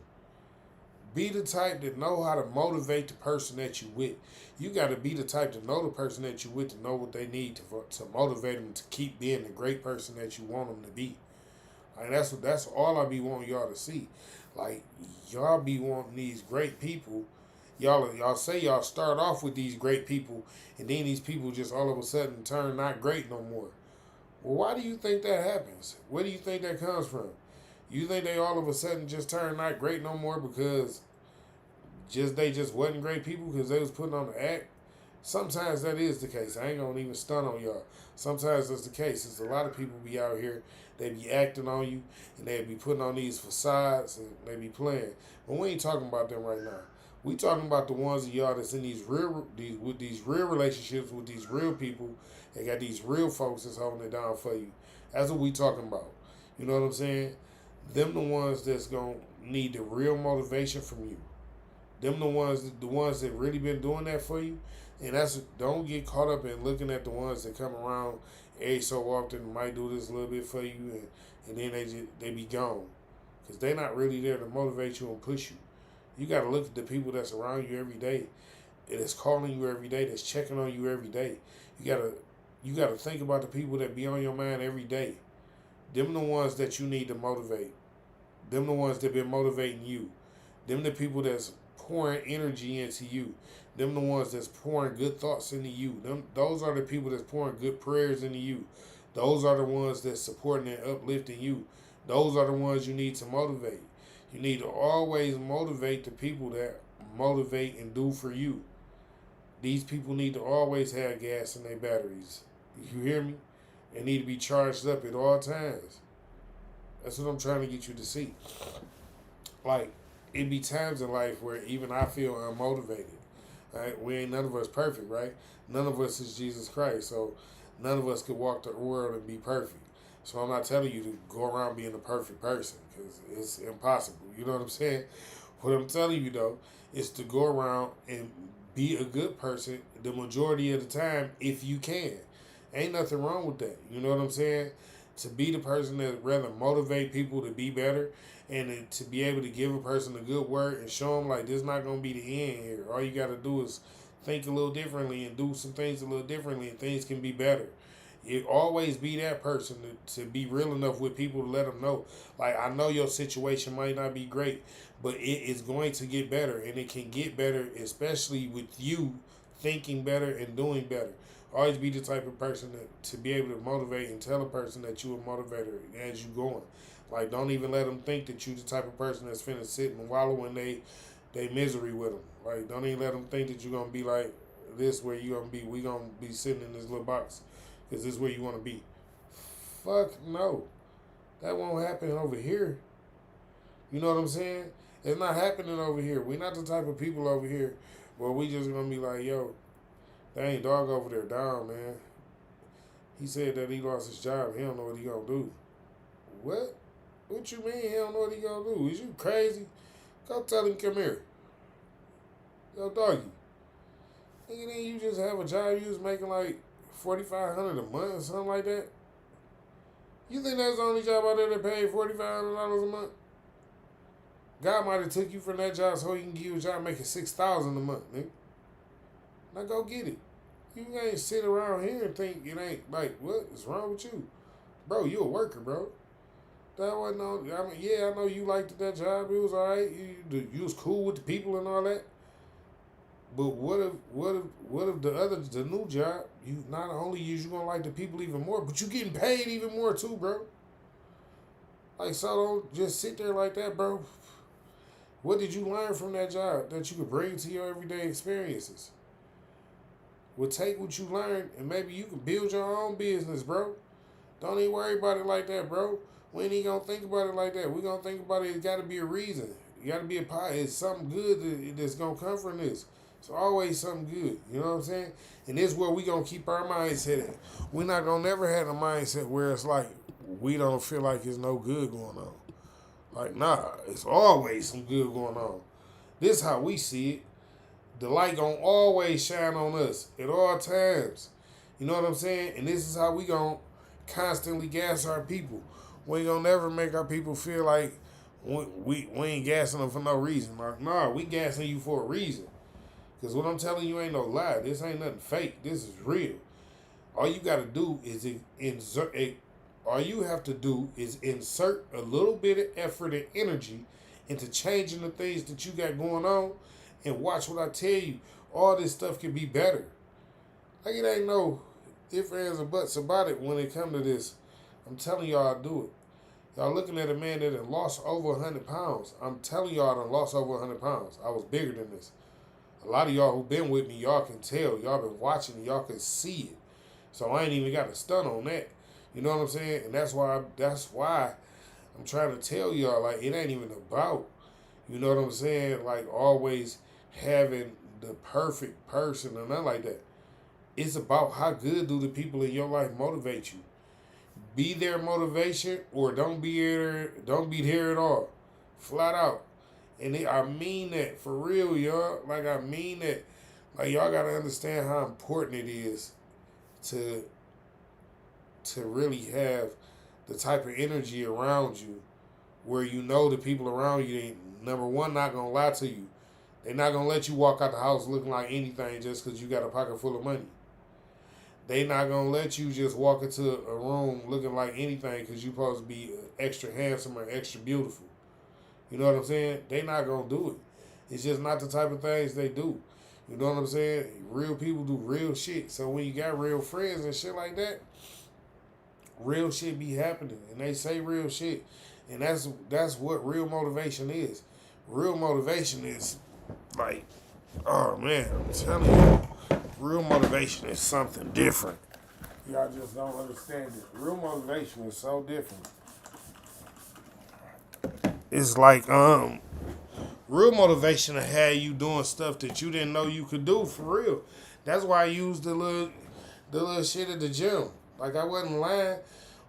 Be the type that know how to motivate the person that you with. You got to be the type to know the person that you with to know what they need to motivate them to keep being the great person that you want them to be. Like that's all I be wanting y'all to see. Like, y'all be wanting these great people. Y'all say y'all start off with these great people, and then these people just all of a sudden turn not great no more. Well, why do you think that happens? Where do you think that comes from? You think they all of a sudden just turn not great no more because they just wasn't great people because they was putting on the act? Sometimes that is the case. I ain't gonna even stun on y'all. Sometimes that's the case. It's a lot of people be out here, they be acting on you, and they be putting on these facades, and they be playing. But we ain't talking about them right now. We talking about the ones of y'all that's in these real relationships with these real people. They got these real folks that's holding it down for you. That's what we talking about. You know what I'm saying? Them the ones that's gonna need the real motivation from you. Them the ones that really been doing that for you. And that's, don't get caught up in looking at the ones that come around every so often, might do this a little bit for you, and then they be gone, because they not really there to motivate you and push you. You got to look at the people that's around you every day, that's calling you every day, that's checking on you every day. You gotta think about the people that be on your mind every day. Them the ones that you need to motivate. Them the ones that been motivating you. Them the people that's pouring energy into you. Them the ones that's pouring good thoughts into you. Those are the people that's pouring good prayers into you. Those are the ones that's supporting and uplifting you. Those are the ones you need to motivate. You need to always motivate the people that motivate and do for you. These people need to always have gas in their batteries. You hear me? They need to be charged up at all times. That's what I'm trying to get you to see. Like, it be times in life where even I feel unmotivated. Right? We ain't none of us perfect, right? None of us is Jesus Christ, so none of us could walk the world and be perfect. So I'm not telling you to go around being a perfect person, because it's impossible. You know what I'm saying? What I'm telling you though is to go around and be a good person the majority of the time if you can. Ain't nothing wrong with that. You know what I'm saying? To be the person that rather motivate people to be better, and to be able to give a person a good word and show them like this not going to be the end here. All you got to do is think a little differently and do some things a little differently, and things can be better. You always be that person to be real enough with people to let them know, like, I know your situation might not be great, but it is going to get better, and it can get better, especially with you thinking better and doing better. Always be the type of person to be able to motivate and tell a person that you a motivator as you going. Like, don't even let them think that you the type of person that's finna sit and wallow in they misery with them. Like, don't even let them think that you're gonna be like this, where you gonna be. We gonna be sitting in this little box because this is where you want to be. Fuck no, that won't happen over here. You know what I'm saying? It's not happening over here. We not the type of people over here where we just gonna be like, yo, dang, dog over there down, man. He said that he lost his job. He don't know what he gonna do. What? What you mean he don't know what he gonna do? Is you crazy? Go tell him, come here. Yo, doggy. Nigga, then you just have a job you was making like $4,500 a month or something like that? You think that's the only job out there that paid $4,500 a month? God might have took you from that job so he can give you a job making $6,000 a month, nigga. Now go get it. You ain't sit around here and think it ain't like, what is wrong with you? Bro, you a worker, bro. That wasn't no, I mean, yeah, I know you liked that job. It was all right. You was cool with the people and all that. But what if the new job, you not only is you gonna like the people even more, but you getting paid even more too, bro. Like, so don't just sit there like that, bro. What did you learn from that job that you could bring to your everyday experiences? Well, take what you learned and maybe you can build your own business, bro. Don't even worry about it like that, bro. We ain't even gonna think about it like that. We gonna think about it. It's got to be a reason. It got to be a pot. It's something good that's gonna come from this. It's always something good. You know what I'm saying? And this is where we gonna keep our mindset at. We're not gonna never have a mindset where it's like we don't feel like there's no good going on. Like nah, it's always some good going on. This is how we see it. The light gonna always shine on us at all times. You know what I'm saying? And this is how we gonna constantly gas our people. We ain't gonna never make our people feel like we ain't gassing them for no reason. Like, nah, we gassing you for a reason. Because what I'm telling you ain't no lie. This ain't nothing fake. This is real. All you gotta do is insert all you have to do is insert a little bit of effort and energy into changing the things that you got going on, and watch what I tell you. All this stuff can be better. Like it ain't no ifs, ands, or buts about it when it come to this. I'm telling y'all I do it. Y'all looking at a man that done lost over 100 pounds. I'm telling y'all I done lost over 100 pounds. I was bigger than this. A lot of y'all who been with me, y'all can tell. Y'all been watching, y'all can see it. So I ain't even got a stun on that. You know what I'm saying? And that's why I'm trying to tell y'all, like, it ain't even about, you know what I'm saying, like always having the perfect person or nothing like that. It's about how good do the people in your life motivate you. Be their motivation or don't be there at all. Flat out. And I mean that for real, y'all. Like I mean that. Like y'all gotta understand how important it is to really have the type of energy around you where you know the people around you ain't, number one, not gonna lie to you. They're not gonna let you walk out the house looking like anything just because you got a pocket full of money. They not gonna let you just walk into a room looking like anything because you supposed to be extra handsome or extra beautiful. You know what I'm saying? They not gonna do it. It's just not the type of things they do. You know what I'm saying? Real people do real shit. So when you got real friends and shit like that, real shit be happening, and they say real shit, and that's what real motivation is. Real motivation is like, oh man, I'm telling you, real motivation is something different. Y'all just don't understand it. Real motivation is so different. It's like real motivation to have you doing stuff that you didn't know you could do for real. That's why I used the little shit at the gym. Like I wasn't lying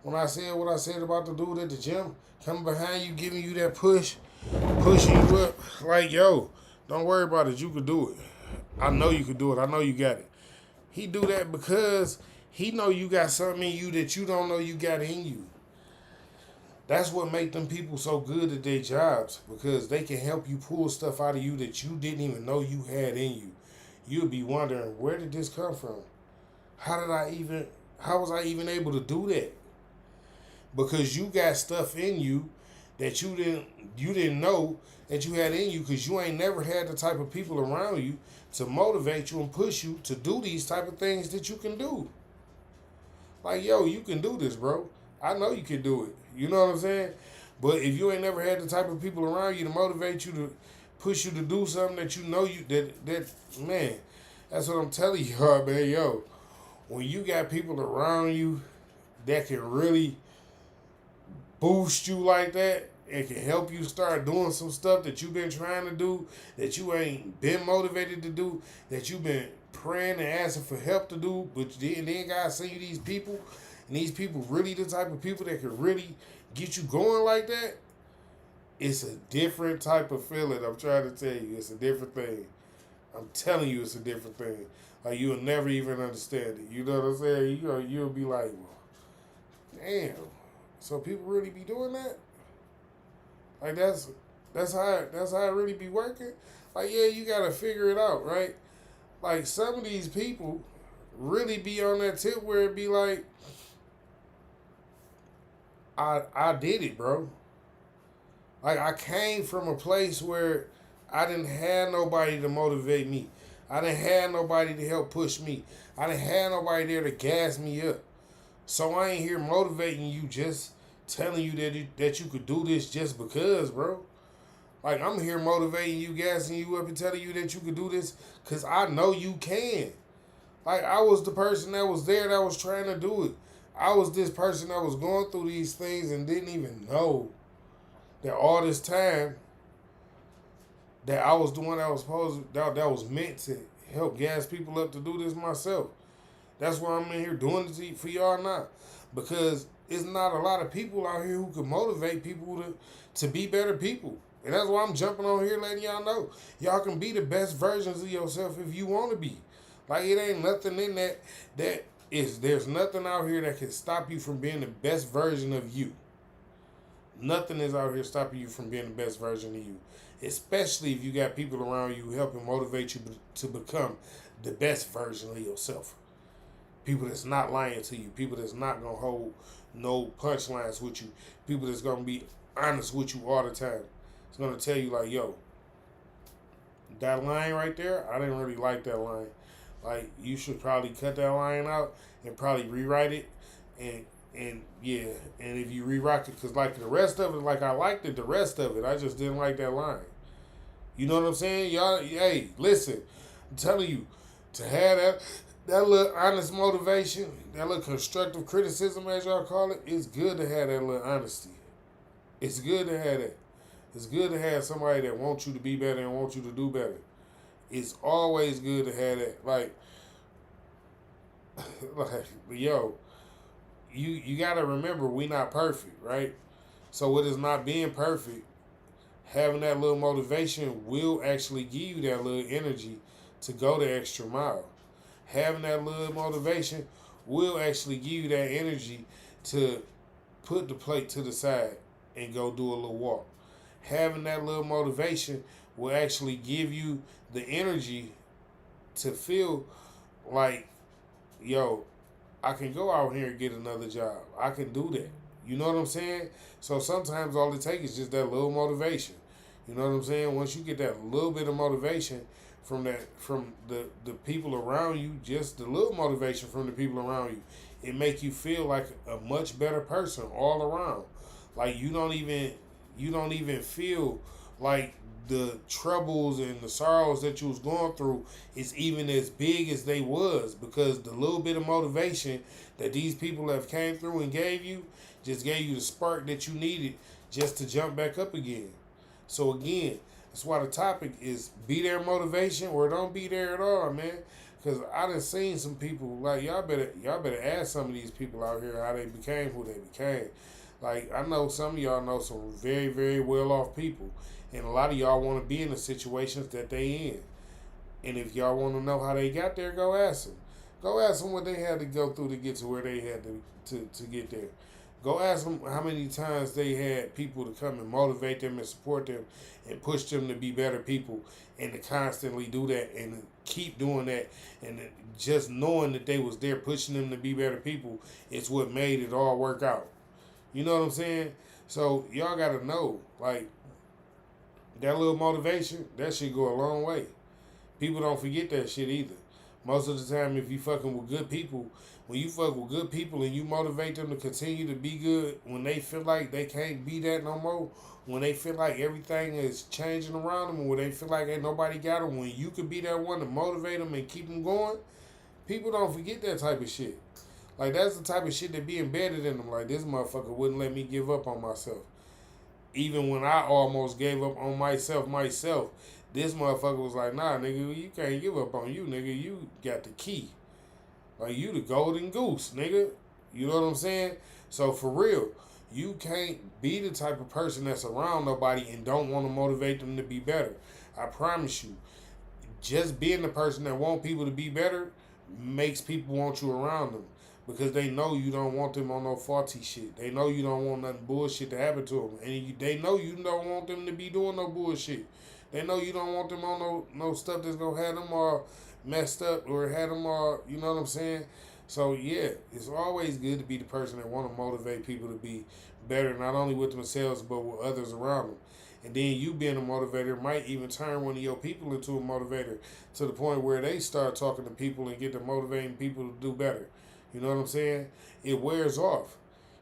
when I said what I said about the dude at the gym coming behind you, giving you that push, pushing you up. Like yo, don't worry about it. You could do it. I know you could do it. I know you got it. He do that because he know you got something in you that you don't know you got in you. That's what make them people so good at their jobs, because they can help you pull stuff out of you that you didn't even know you had in you. You'll be wondering, where did this come from? How was I even able to do that? Because you got stuff in you that you didn't know that you had in you, because you ain't never had the type of people around you to motivate you and push you to do these type of things that you can do. Like, yo, you can do this, bro. I know you can do it. You know what I'm saying? But if you ain't never had the type of people around you to motivate you, to push you to do something that you know that man, that's what I'm telling y'all, man. Yo, when you got people around you that can really boost you like that and can help you start doing some stuff that you've been trying to do, that you ain't been motivated to do, that you've been praying and asking for help to do, but then God send you these people, and these people really the type of people that can really get you going like that, it's a different type of feeling. I'm trying to tell you, it's a different thing. I'm telling you, it's a different thing. Like, you'll never even understand it. You know what I'm saying? You'll be like, well, damn. So people really be doing that? Like that's how it really be working? Like, yeah, you gotta figure it out, right? Like, some of these people really be on that tip where it be like, I did it, bro. Like, I came from a place where I didn't have nobody to motivate me. I didn't have nobody to help push me. I didn't have nobody there to gas me up. So I ain't here motivating you, just telling you that you could do this just because, bro. Like, I'm here motivating you, gassing you up, and telling you that you could do this because I know you can. Like, I was the person that was there that was trying to do it. I was this person that was going through these things and didn't even know that all this time that I was doing that was that was meant to help gas people up to do this myself. That's why I'm in here doing it for y'all now. Because it's not a lot of people out here who can motivate people to be better people. And that's why I'm jumping on here letting y'all know. Y'all can be the best versions of yourself if you want to be. Like, it ain't nothing in there's nothing out here that can stop you from being the best version of you. Nothing is out here stopping you from being the best version of you. Especially if you got people around you helping motivate you to become the best version of yourself. People that's not lying to you. People that's not going to hold no punchlines with you. People that's going to be honest with you all the time. It's going to tell you, like, yo, that line right there, I didn't really like that line. Like, you should probably cut that line out and probably rewrite it. And yeah, and if you rewrite it, because like the rest of it, like I liked it, the rest of it, I just didn't like that line. You know what I'm saying? Y'all, hey, listen, I'm telling you, to have that little honest motivation, that little constructive criticism, as y'all call it, it's good to have that little honesty. It's good to have that. It's good to have somebody that wants you to be better and wants you to do better. It's always good to have that. Like yo, you got to remember, we not perfect, right? So with us not being perfect, having that little motivation will actually give you that little energy to go the extra mile. Having that little motivation will actually give you that energy to put the plate to the side and go do a little walk. Having that little motivation will actually give you the energy to feel like, yo, I can go out here and get another job. I can do that. You know what I'm saying? So sometimes all it takes is just that little motivation. You know what I'm saying? Once you get that little bit of motivation from the people around you, just the little motivation from the people around you, it make you feel like a much better person all around. Like you don't even feel like the troubles and the sorrows that you was going through is even as big as they was, because the little bit of motivation that these people have came through and gave you just gave you the spark that you needed just to jump back up again. So again, that's why the topic is be there motivation or don't be there at all, man. Because I done seen some people, like, y'all better ask some of these people out here how they became who they became. Like, I know some of y'all know some very, very well off people. And a lot of y'all want to be in the situations that they in. And if y'all want to know how they got there, go ask them. Go ask them what they had to go through to get to where they had to get there. Go ask them how many times they had people to come and motivate them and support them and push them to be better people, and to constantly do that and keep doing that, and just knowing that they was there pushing them to be better people is what made it all work out. You know what I'm saying? So y'all got to know, like, that little motivation, that shit go a long way. People don't forget that shit either. Most of the time, if you fucking with good people, when you fuck with good people and you motivate them to continue to be good, when they feel like they can't be that no more, when they feel like everything is changing around them, when they feel like ain't nobody got them, when you could be that one to motivate them and keep them going, people don't forget that type of shit. Like, that's the type of shit that be embedded in them. Like, this motherfucker wouldn't let me give up on myself. Even when I almost gave up on myself, this motherfucker was like, nah, nigga, you can't give up on you, nigga. You got the key. Like, you the golden goose, nigga. You know what I'm saying? So, for real, you can't be the type of person that's around nobody and don't want to motivate them to be better. I promise you, just being the person that want people to be better makes people want you around them. Because they know you don't want them on no faulty shit. They know you don't want nothing bullshit to happen to them. And they know you don't want them to be doing no bullshit. They know you don't want them on no stuff that's going to have them all messed up or have them all, you know what I'm saying? So, yeah, it's always good to be the person that want to motivate people to be better, not only with themselves, but with others around them. And then you being a motivator might even turn one of your people into a motivator to the point where they start talking to people and get to motivating people to do better. You know what I'm saying? It wears off.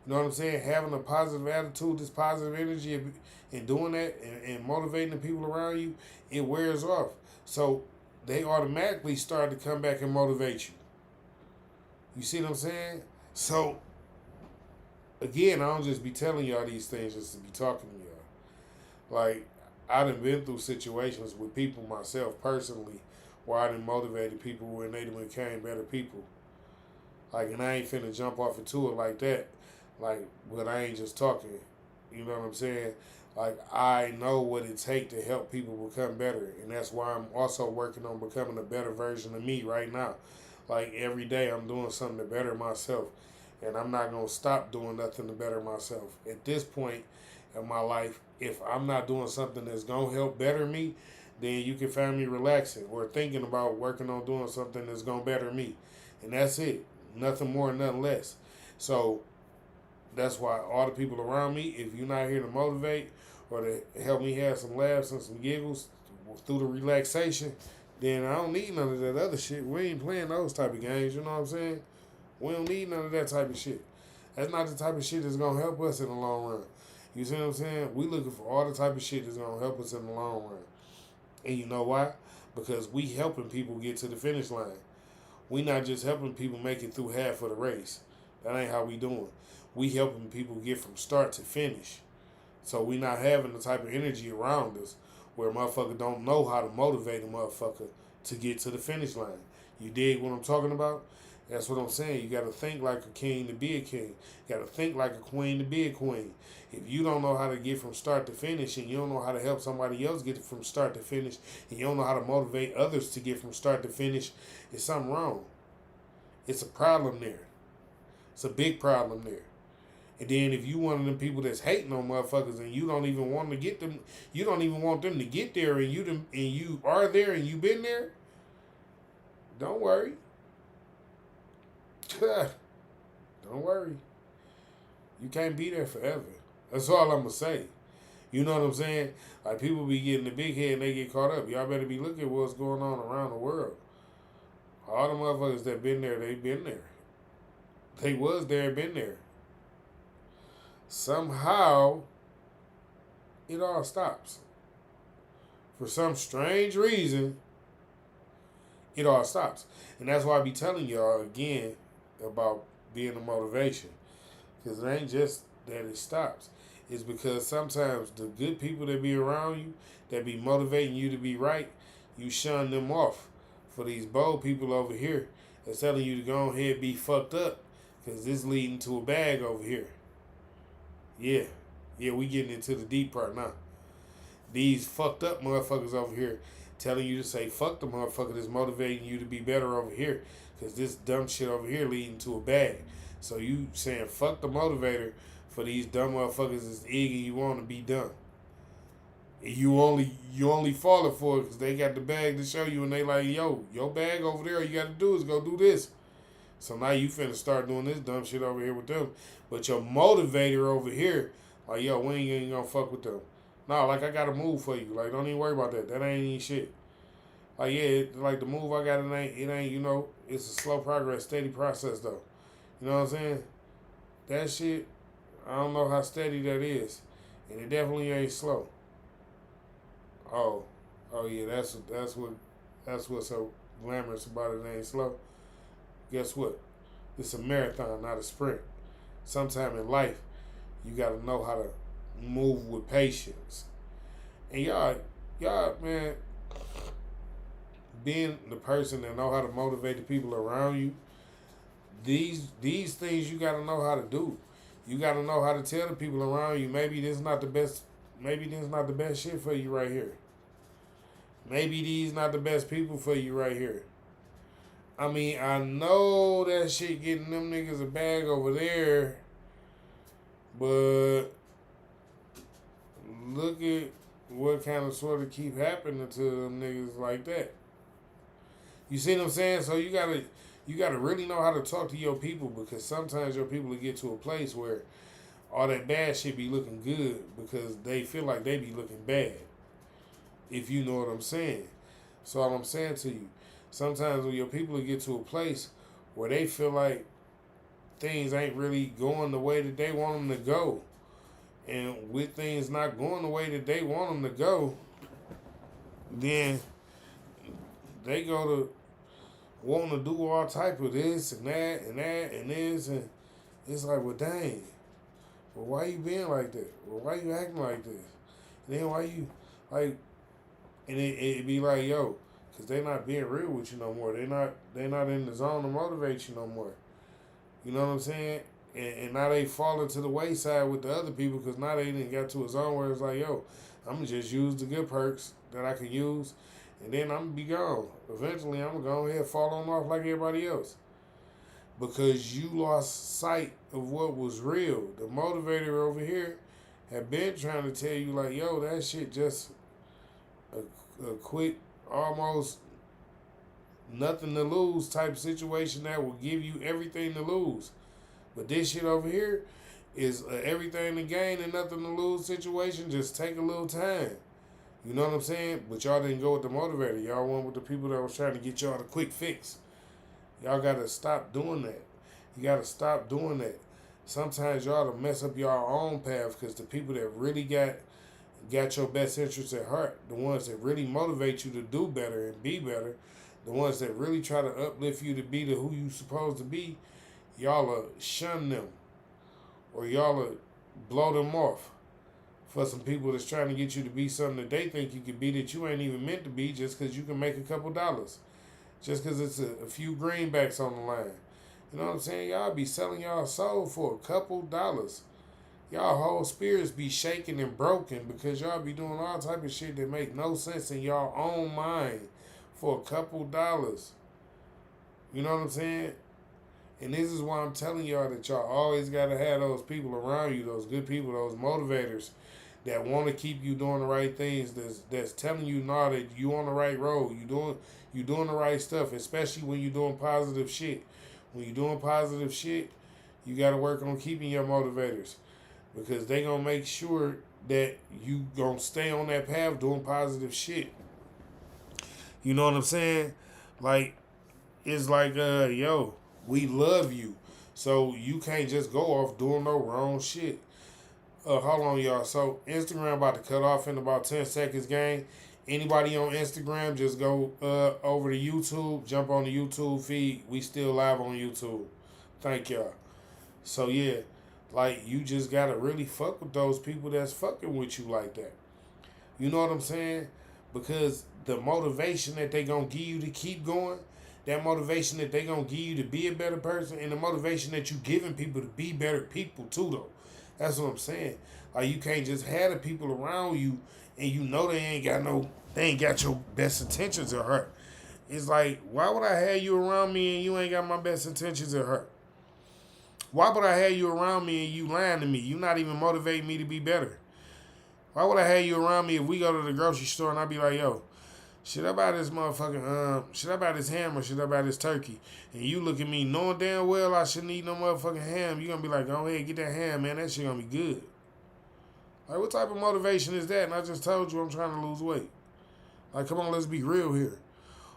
You know what I'm saying? Having a positive attitude, this positive energy, and doing that and motivating the people around you, it wears off. So they automatically start to come back and motivate you. You see what I'm saying? So again, I don't just be telling y'all these things just to be talking to y'all. Like, I done been through situations with people myself personally where I done motivated people and they done became better people. Like, and I ain't finna jump off into it like that. Like, but I ain't just talking. You know what I'm saying? Like, I know what it takes to help people become better. And that's why I'm also working on becoming a better version of me right now. Like, every day I'm doing something to better myself. And I'm not going to stop doing nothing to better myself. At this point in my life, if I'm not doing something that's going to help better me, then you can find me relaxing or thinking about working on doing something that's going to better me. And that's it. Nothing more, nothing less. So that's why all the people around me, if you're not here to motivate or to help me have some laughs and some giggles through the relaxation, then I don't need none of that other shit. We ain't playing those type of games, you know what I'm saying? We don't need none of that type of shit. That's not the type of shit that's gonna help us in the long run. You see what I'm saying? We looking for all the type of shit that's gonna help us in the long run. And you know why? Because we helping people get to the finish line. We not just helping people make it through half of the race. That ain't how we doing. We helping people get from start to finish. So we not having the type of energy around us where a motherfucker don't know how to motivate a motherfucker to get to the finish line. You dig what I'm talking about? That's what I'm saying. You got to think like a king to be a king. You got to think like a queen to be a queen. If you don't know how to get from start to finish and you don't know how to help somebody else get from start to finish and you don't know how to motivate others to get from start to finish, it's something wrong. It's a problem there. It's a big problem there. And then if you one of them people that's hating on motherfuckers and you don't even want to get them, you don't even want them to get there, and you are there and you been there, don't worry. Don't worry. You can't be there forever. That's all I'm gonna say. You know what I'm saying? Like, people be getting the big head and they get caught up. Y'all better be looking at what's going on around the world. All the motherfuckers that been there, they been there. They was there, been there. Somehow, it all stops. For some strange reason, it all stops. And that's why I be telling y'all again about being a motivation. Because it ain't just that it stops. It's because sometimes the good people that be around you, that be motivating you to be right, you shun them off for these bold people over here that's telling you to go ahead and be fucked up because this leading to a bag over here. Yeah. Yeah, we getting into the deep part now. These fucked up motherfuckers over here telling you to say fuck the motherfucker that's motivating you to be better over here because this dumb shit over here leading to a bag. So you saying fuck the motivator for these dumb motherfuckers that's eager you want to be done. And you only falling for it because they got the bag to show you and they like, yo, your bag over there, all you got to do is go do this. So now you finna start doing this dumb shit over here with them. But your motivator over here, like, yo, we ain't gonna fuck with them. No, like, I got a move for you. Like, don't even worry about that. That ain't even shit. Like, yeah, like the move I got, it ain't, you know, it's a slow progress, steady process though. You know what I'm saying? That shit, I don't know how steady that is. And it definitely ain't slow. Oh, yeah, that's what's so glamorous about it. It ain't slow. Guess what? It's a marathon, not a sprint. Sometime in life, you gotta know how to move with patience. And y'all, man, being the person that know how to motivate the people around you, these things you gotta know how to do. You gotta know how to tell the people around you, maybe this is not the best shit for you right here. Maybe these not the best people for you right here. I mean, I know that shit getting them niggas a bag over there, but look at what kind of sort of keep happening to them niggas like that. You see what I'm saying? So you gotta really know how to talk to your people because sometimes your people will get to a place where all that bad shit be looking good because they feel like they be looking bad. If you know what I'm saying. So all I'm saying to you, sometimes when your people get to a place where they feel like things ain't really going the way that they want them to go, and with things not going the way that they want them to go, then they go to wanting to do all type of this and that and that and this, and it's like, well, dang, well, why you being like that? Well, why you acting like this? And then why you like? And it be like, yo, because they not being real with you no more. They not in the zone to motivate you no more. You know what I'm saying? And now they falling to the wayside with the other people because now they didn't get to a zone where it's like, yo, I'm gonna just use the good perks that I can use, and then I'm gonna be gone. Eventually, I'm gonna go ahead and fall on off like everybody else because you lost sight of what was real. The motivator over here had been trying to tell you like, yo, that shit just a quick, almost nothing to lose type situation that will give you everything to lose. But this shit over here is everything to gain and nothing to lose situation. Just take a little time. You know what I'm saying? But y'all didn't go with the motivator. Y'all went with the people that was trying to get y'all the quick fix. Y'all got to stop doing that. You got to stop doing that. Sometimes y'all to mess up your own path because the people that really got your best interests at heart, the ones that really motivate you to do better and be better, the ones that really try to uplift you to be the who you supposed to be, y'all shun them or y'all blow them off for some people that's trying to get you to be something that they think you could be that you ain't even meant to be just because you can make a couple dollars, just because it's a few greenbacks on the line. You know what I'm saying? Y'all be selling y'all soul for a couple dollars. Y'all whole spirits be shaking and broken because y'all be doing all type of shit that make no sense in y'all own mind for a couple dollars. You know what I'm saying? And this is why I'm telling y'all that y'all always gotta have those people around you, those good people, those motivators that want to keep you doing the right things. That's telling you now that you on the right road. You doing the right stuff, especially when you doing positive shit. When you doing positive shit, you gotta work on keeping your motivators because they gonna make sure that you gonna stay on that path doing positive shit. You know what I'm saying? Like it's like yo, we love you. So you can't just go off doing no wrong shit. Hold on, y'all. So Instagram about to cut off in about 10 seconds, gang. Anybody on Instagram, just go over to YouTube, jump on the YouTube feed. We still live on YouTube. Thank y'all. So yeah, like you just gotta really fuck with those people that's fucking with you like that. You know what I'm saying? Because the motivation that they gonna give you to keep going, that motivation that they gonna give you to be a better person, and the motivation that you giving people to be better people too, though. That's what I'm saying. Like you can't just have the people around you, and you know they ain't got your best intentions at heart. It's like, why would I have you around me and you ain't got my best intentions at heart? Why would I have you around me and you lying to me? You not even motivating me to be better. Why would I have you around me if we go to the grocery store and I be like, yo, should I buy this motherfucking, should I buy this ham or should I buy this turkey? And you look at me knowing damn well I shouldn't eat no motherfucking ham. You gonna be like, go ahead, get that ham, man. That shit gonna be good. Like, what type of motivation is that? And I just told you I'm trying to lose weight. Like, come on, let's be real here.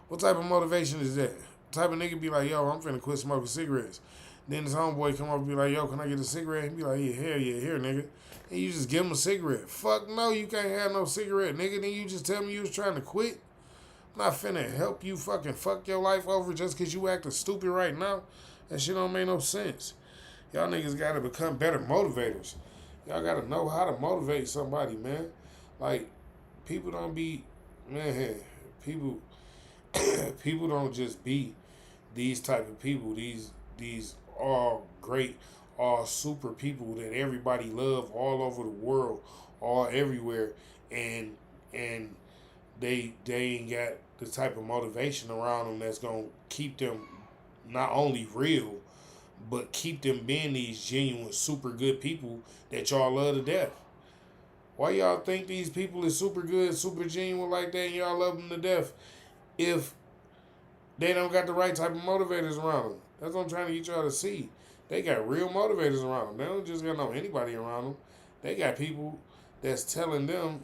What type of motivation is that? The type of nigga be like, yo, I'm finna quit smoking cigarettes. Then his homeboy come up and be like, yo, can I get a cigarette? And be like, yeah, hell yeah, here, nigga. And you just give him a cigarette. Fuck no, you can't have no cigarette, nigga. Then you just tell me you was trying to quit. I'm not finna help you fucking fuck your life over just because you acting stupid right now. That shit don't make no sense. Y'all niggas gotta become better motivators. Y'all gotta know how to motivate somebody, man. Like, people don't be, man, people people don't just be these type of people. These all great, all super people that everybody love all over the world, all everywhere, and they ain't got the type of motivation around them that's gonna keep them not only real, but keep them being these genuine, super good people that y'all love to death. Why y'all think these people is super good, super genuine like that, and y'all love them to death if they don't got the right type of motivators around them? That's what I'm trying to get y'all to see. They got real motivators around them. They don't just got no anybody around them. They got people that's telling them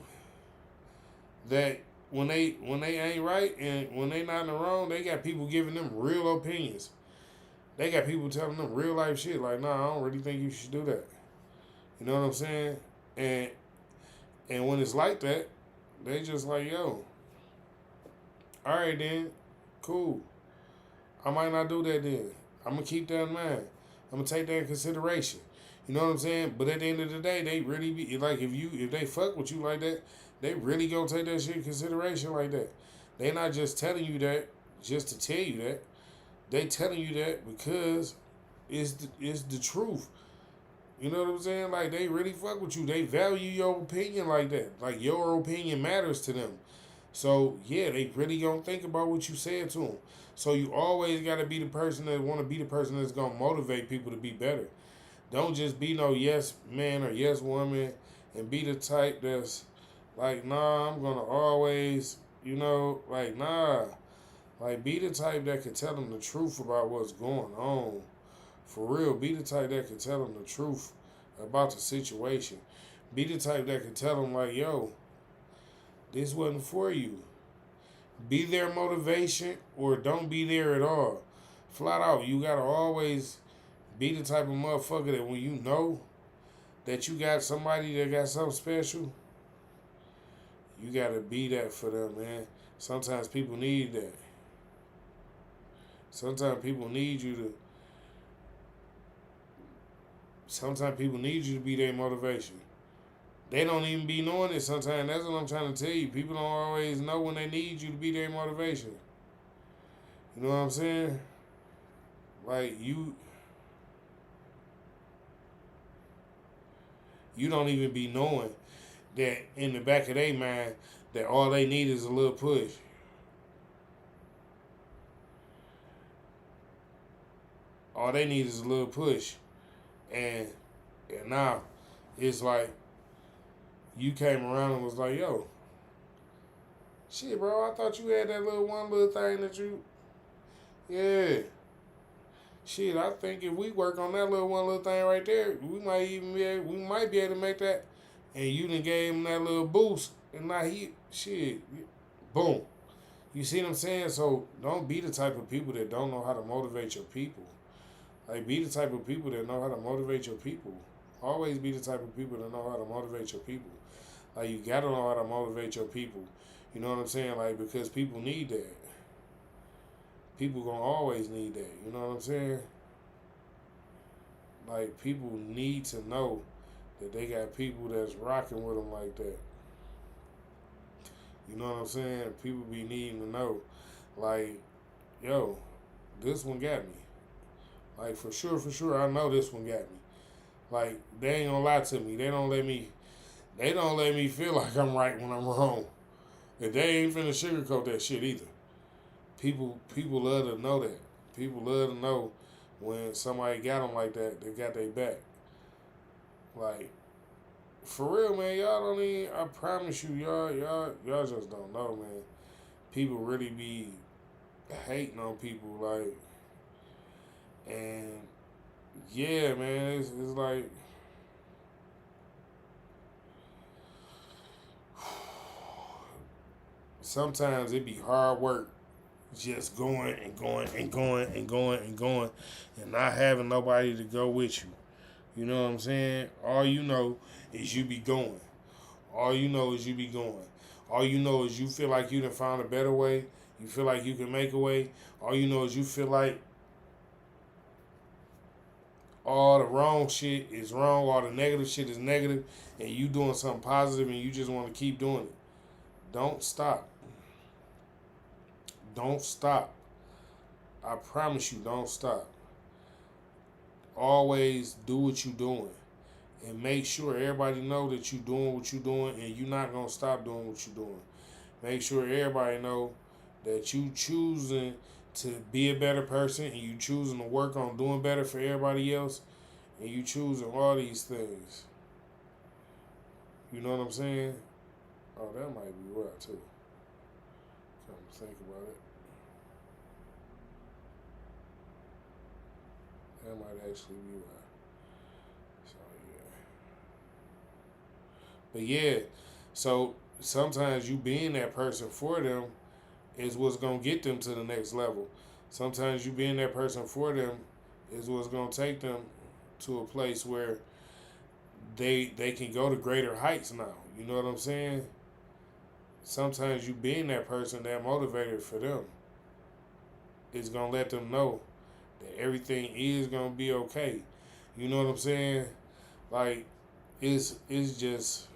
that when they ain't right and when they not in the wrong, they got people giving them real opinions. They got people telling them real life shit like, nah, I don't really think you should do that. You know what I'm saying? And when it's like that, they just like, yo, all right then, cool. I might not do that then. I'm gonna keep that in mind. I'm gonna take that in consideration. You know what I'm saying? But at the end of the day, they really be like if they fuck with you like that, they really gonna take that shit in consideration like that. They not just telling you that just to tell you that. They telling you that because it's the truth. You know what I'm saying? Like they really fuck with you. They value your opinion like that. Like your opinion matters to them. So yeah, they really gonna think about what you said to them. So you always gotta be the person that wanna be the person that's gonna motivate people to be better. Don't just be no yes man or yes woman, and be the type that's like, nah, I'm gonna always, like nah. Like be the type that can tell them the truth about what's going on. For real, be the type that can tell them the truth about the situation. Be the type that can tell them like, yo, this wasn't for you. Be their motivation or don't be there at all. Flat out, you gotta always be the type of motherfucker that when you know that you got somebody that got something special, you gotta be that for them, man. Sometimes people need that. Sometimes people need you to. Sometimes people need you to be their motivation. They don't even be knowing it sometimes. That's what I'm trying to tell you. People don't always know when they need you to be their motivation. You know what I'm saying? Like you don't even be knowing that in the back of their mind that all they need is a little push. All they need is a little push. And now it's like you came around and was like, yo, shit, bro, I thought you had that little one little thing that you, yeah. Shit, I think if we work on that little one little thing right there, we might be able to make that. And you done gave him that little boost, and now shit, boom. You see what I'm saying? So don't be the type of people that don't know how to motivate your people. Like be the type of people that know how to motivate your people. Always be the type of people that know how to motivate your people. Like you gotta know how to motivate your people. You know what I'm saying? Like because people need that. People gonna always need that. You know what I'm saying? Like people need to know that they got people that's rocking with them like that. You know what I'm saying? People be needing to know, like, yo, this one got me. Like for sure, I know this one got me. Like they ain't gonna lie to me. They don't let me feel like I'm right when I'm wrong. And they ain't finna sugarcoat that shit either. People love to know that. People love to know when somebody got them like that, they got their back. Like for real, man. Y'all don't even. I promise you, y'all just don't know, man. People really be hating on people, like, and yeah, man. It's like sometimes it be hard work just going and going and going and going and going and not having nobody to go with you. You know what I'm saying? All you know is you be going. All you know is you be going. All you know is you feel like you done found a better way. You feel like you can make a way. All you know is you feel like all the wrong shit is wrong, all the negative shit is negative, and you doing something positive and you just want to keep doing it. Don't stop. Don't stop. I promise you, don't stop. Always do what you doing. And make sure everybody know that you doing what you doing and you not gonna stop doing what you doing. Make sure everybody know that you choosing to be a better person and you choosing to work on doing better for everybody else and you choosing all these things. You know what I'm saying? Oh, that might be right too. Come to think about it. That might actually be right. So yeah. But yeah, so sometimes you being that person for them is what's gonna get them to the next level. Sometimes you being that person for them is what's gonna take them to a place where they can go to greater heights now. You know what I'm saying? Sometimes you being that person, that motivator for them. is gonna let them know that everything is gonna be okay. You know what I'm saying? Like it's just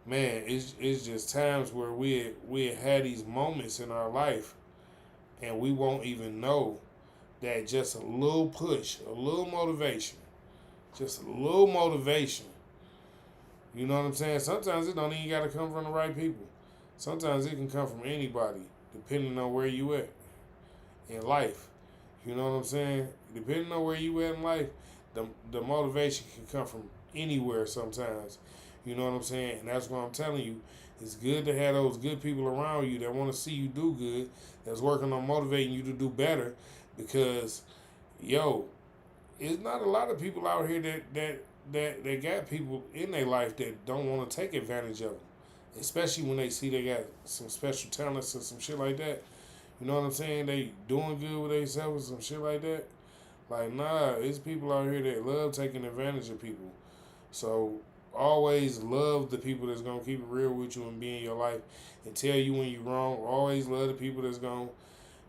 man, it's just times where we had these moments in our life and we won't even know that just a little push, a little motivation, just a little motivation. You know what I'm saying? Sometimes it don't even gotta come from the right people. Sometimes it can come from anybody, depending on where you at in life. You know what I'm saying? Depending on where you at in life, the motivation can come from anywhere sometimes. You know what I'm saying? And that's what I'm telling you. It's good to have those good people around you that want to see you do good, that's working on motivating you to do better. Because, yo, it's not a lot of people out here that got people in their life that don't want to take advantage of them. Especially when they see they got some special talents or some shit like that. You know what I'm saying? They doing good with themselves and some shit like that. Like, nah, it's people out here that love taking advantage of people. So always love the people that's gonna keep it real with you and be in your life and tell you when you're wrong. Always love the people that's gonna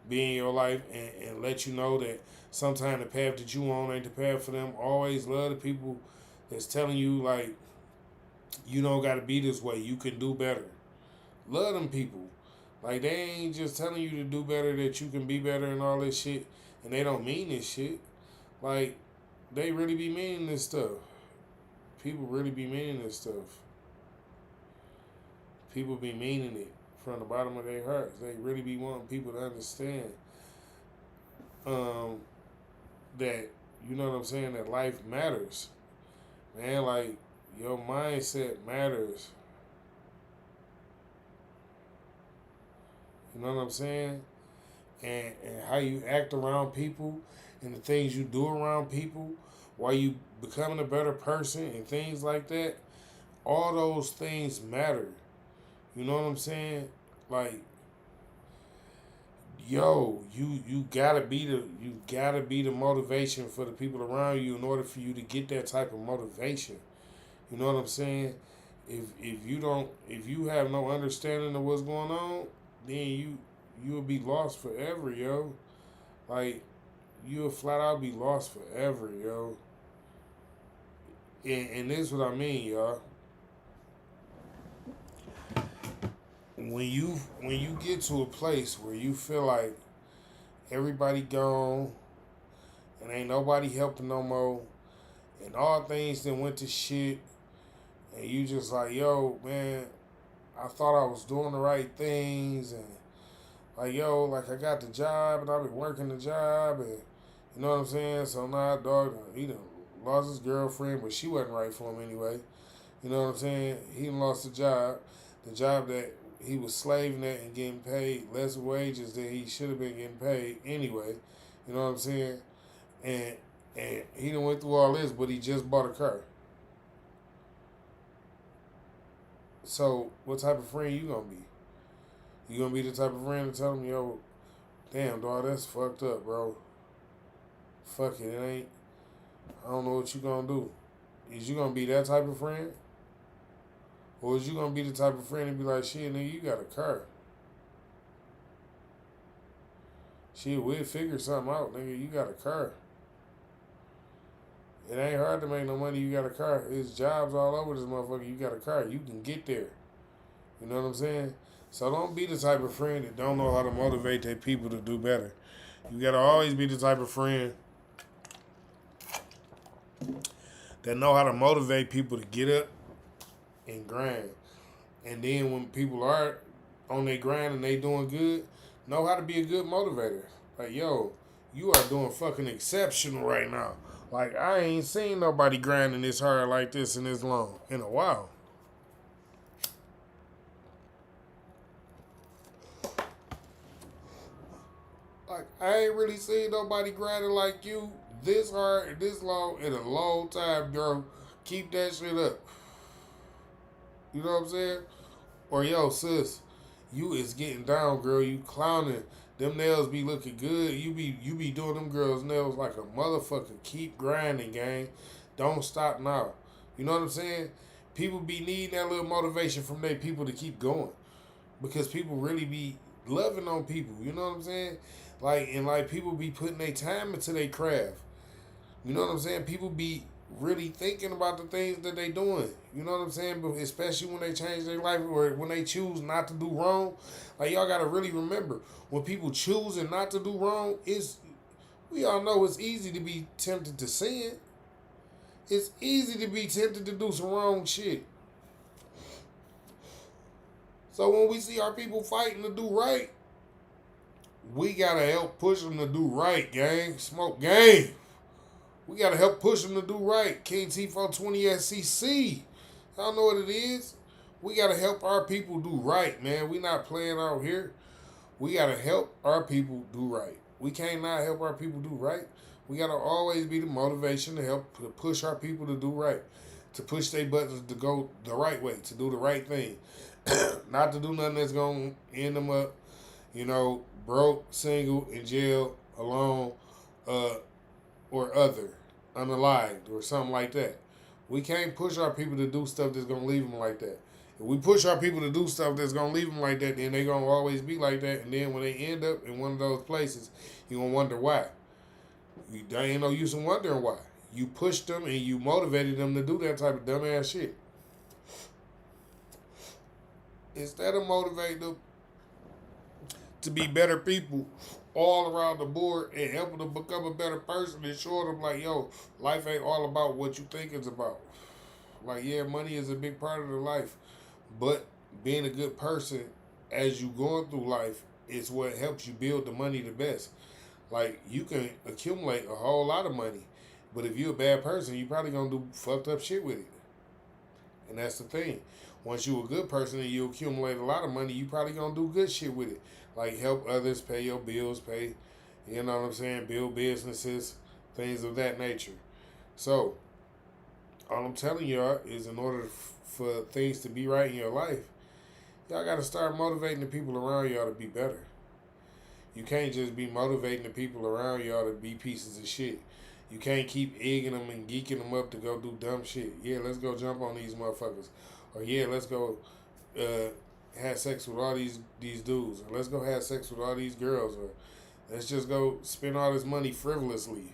be in your life and let you know that sometimes the path that you on ain't the path for them. Always love the people that's telling you like you don't gotta be this way. You can do better. Love them people. Like they ain't just telling you to do better, that you can be better and all this shit, and they don't mean this shit. Like they really be meaning this stuff. People really be meaning this stuff. People be meaning it from the bottom of their hearts. They really be wanting people to understand um, that, you know what I'm saying, that life matters. Man, like your mindset matters. You know what I'm saying? And how you act around people and the things you do around people while you becoming a better person and things like that. All those things matter. You know what I'm saying? Like, yo, you gotta be the motivation for the people around you in order for you to get that type of motivation. You know what I'm saying? If you have no understanding of what's going on, then you'll be lost forever, yo. Like you'll flat out be lost forever, yo. And this is what I mean, y'all. When you get to a place where you feel like everybody gone and ain't nobody helping no more, and all things that went to shit, and you just like, yo, man, I thought I was doing the right things, and like, yo, like I got the job and I've been working the job, and you know what I'm saying. So now, dog, he done lost his girlfriend, but she wasn't right for him anyway. You know what I'm saying? He done lost the job that he was slaving at and getting paid less wages than he should have been getting paid anyway. You know what I'm saying? And he done went through all this, but he just bought a car. So what type of friend you gonna be? You gonna be the type of friend to tell him, yo, damn, dog, that's fucked up, bro. Fuck it, it ain't. I don't know what you gonna do. Is you gonna be that type of friend? Or is you gonna be the type of friend and be like, shit, nigga, you got a car. Shit, we'll figure something out, nigga. You got a car. It ain't hard to make no money. You got a car. There's jobs all over this motherfucker. You got a car. You can get there. You know what I'm saying? So don't be the type of friend that don't know how to motivate their people to do better. You gotta always be the type of friend that know how to motivate people to get up and grind. And then when people are on their grind and they doing good, know how to be a good motivator. Like, yo, you are doing fucking exceptional right now. Like, I ain't seen nobody grinding this hard like this and this long in a while. Like, I ain't really seen nobody grinding like you this hard, this long, in a long time, girl. Keep that shit up. You know what I'm saying? Or, yo, sis, you is getting down, girl. You clowning. Them nails be looking good. You be doing them girls' nails like a motherfucker. Keep grinding, gang. Don't stop now. You know what I'm saying? People be needing that little motivation from their people to keep going. Because people really be loving on people. You know what I'm saying? Like, and like people be putting their time into their craft. You know what I'm saying? People be really thinking about the things that they doing. You know what I'm saying? But especially when they change their life or when they choose not to do wrong. Like y'all gotta really remember when people choosing not to do wrong, it's we all know it's easy to be tempted to sin. It's easy to be tempted to do some wrong shit. So when we see our people fighting to do right, we gotta help push them to do right, gang. Smoke gang. We gotta help push them to do right. King T420 SCC. Y'all know what it is. We gotta help our people do right, man. We not playing out here. We gotta help our people do right. We can't not help our people do right. We gotta always be the motivation to help to push our people to do right, to push their buttons to go the right way, to do the right thing, not to do nothing that's gonna end them up, broke, single, in jail, alone, or other, unalived, or something like that. We can't push our people to do stuff that's gonna leave them like that. If we push our people to do stuff that's gonna leave them like that, then they gonna always be like that. And then when they end up in one of those places, you gonna wonder why. There ain't no use in wondering why. You pushed them and you motivated them to do that type of dumbass shit. Instead of motivating them to be better people all around the board and helping them become a better person and showing them like, yo, life ain't all about what you think it's about. Like, yeah, money is a big part of the life, but being a good person as you going through life is what helps you build the money the best. Like, you can accumulate a whole lot of money, but if you're a bad person, you probably gonna do fucked up shit with it. And that's the thing. Once you're a good person and you accumulate a lot of money, you probably gonna do good shit with it. Like help others, pay your bills, you know what I'm saying, build businesses, things of that nature. So, all I'm telling y'all is in order for things to be right in your life, y'all gotta start motivating the people around y'all to be better. You can't just be motivating the people around y'all to be pieces of shit. You can't keep egging them and geeking them up to go do dumb shit. Yeah, let's go jump on these motherfuckers. Or yeah, let's go have sex with all these dudes. Or let's go have sex with all these girls. Or let's just go spend all this money frivolously.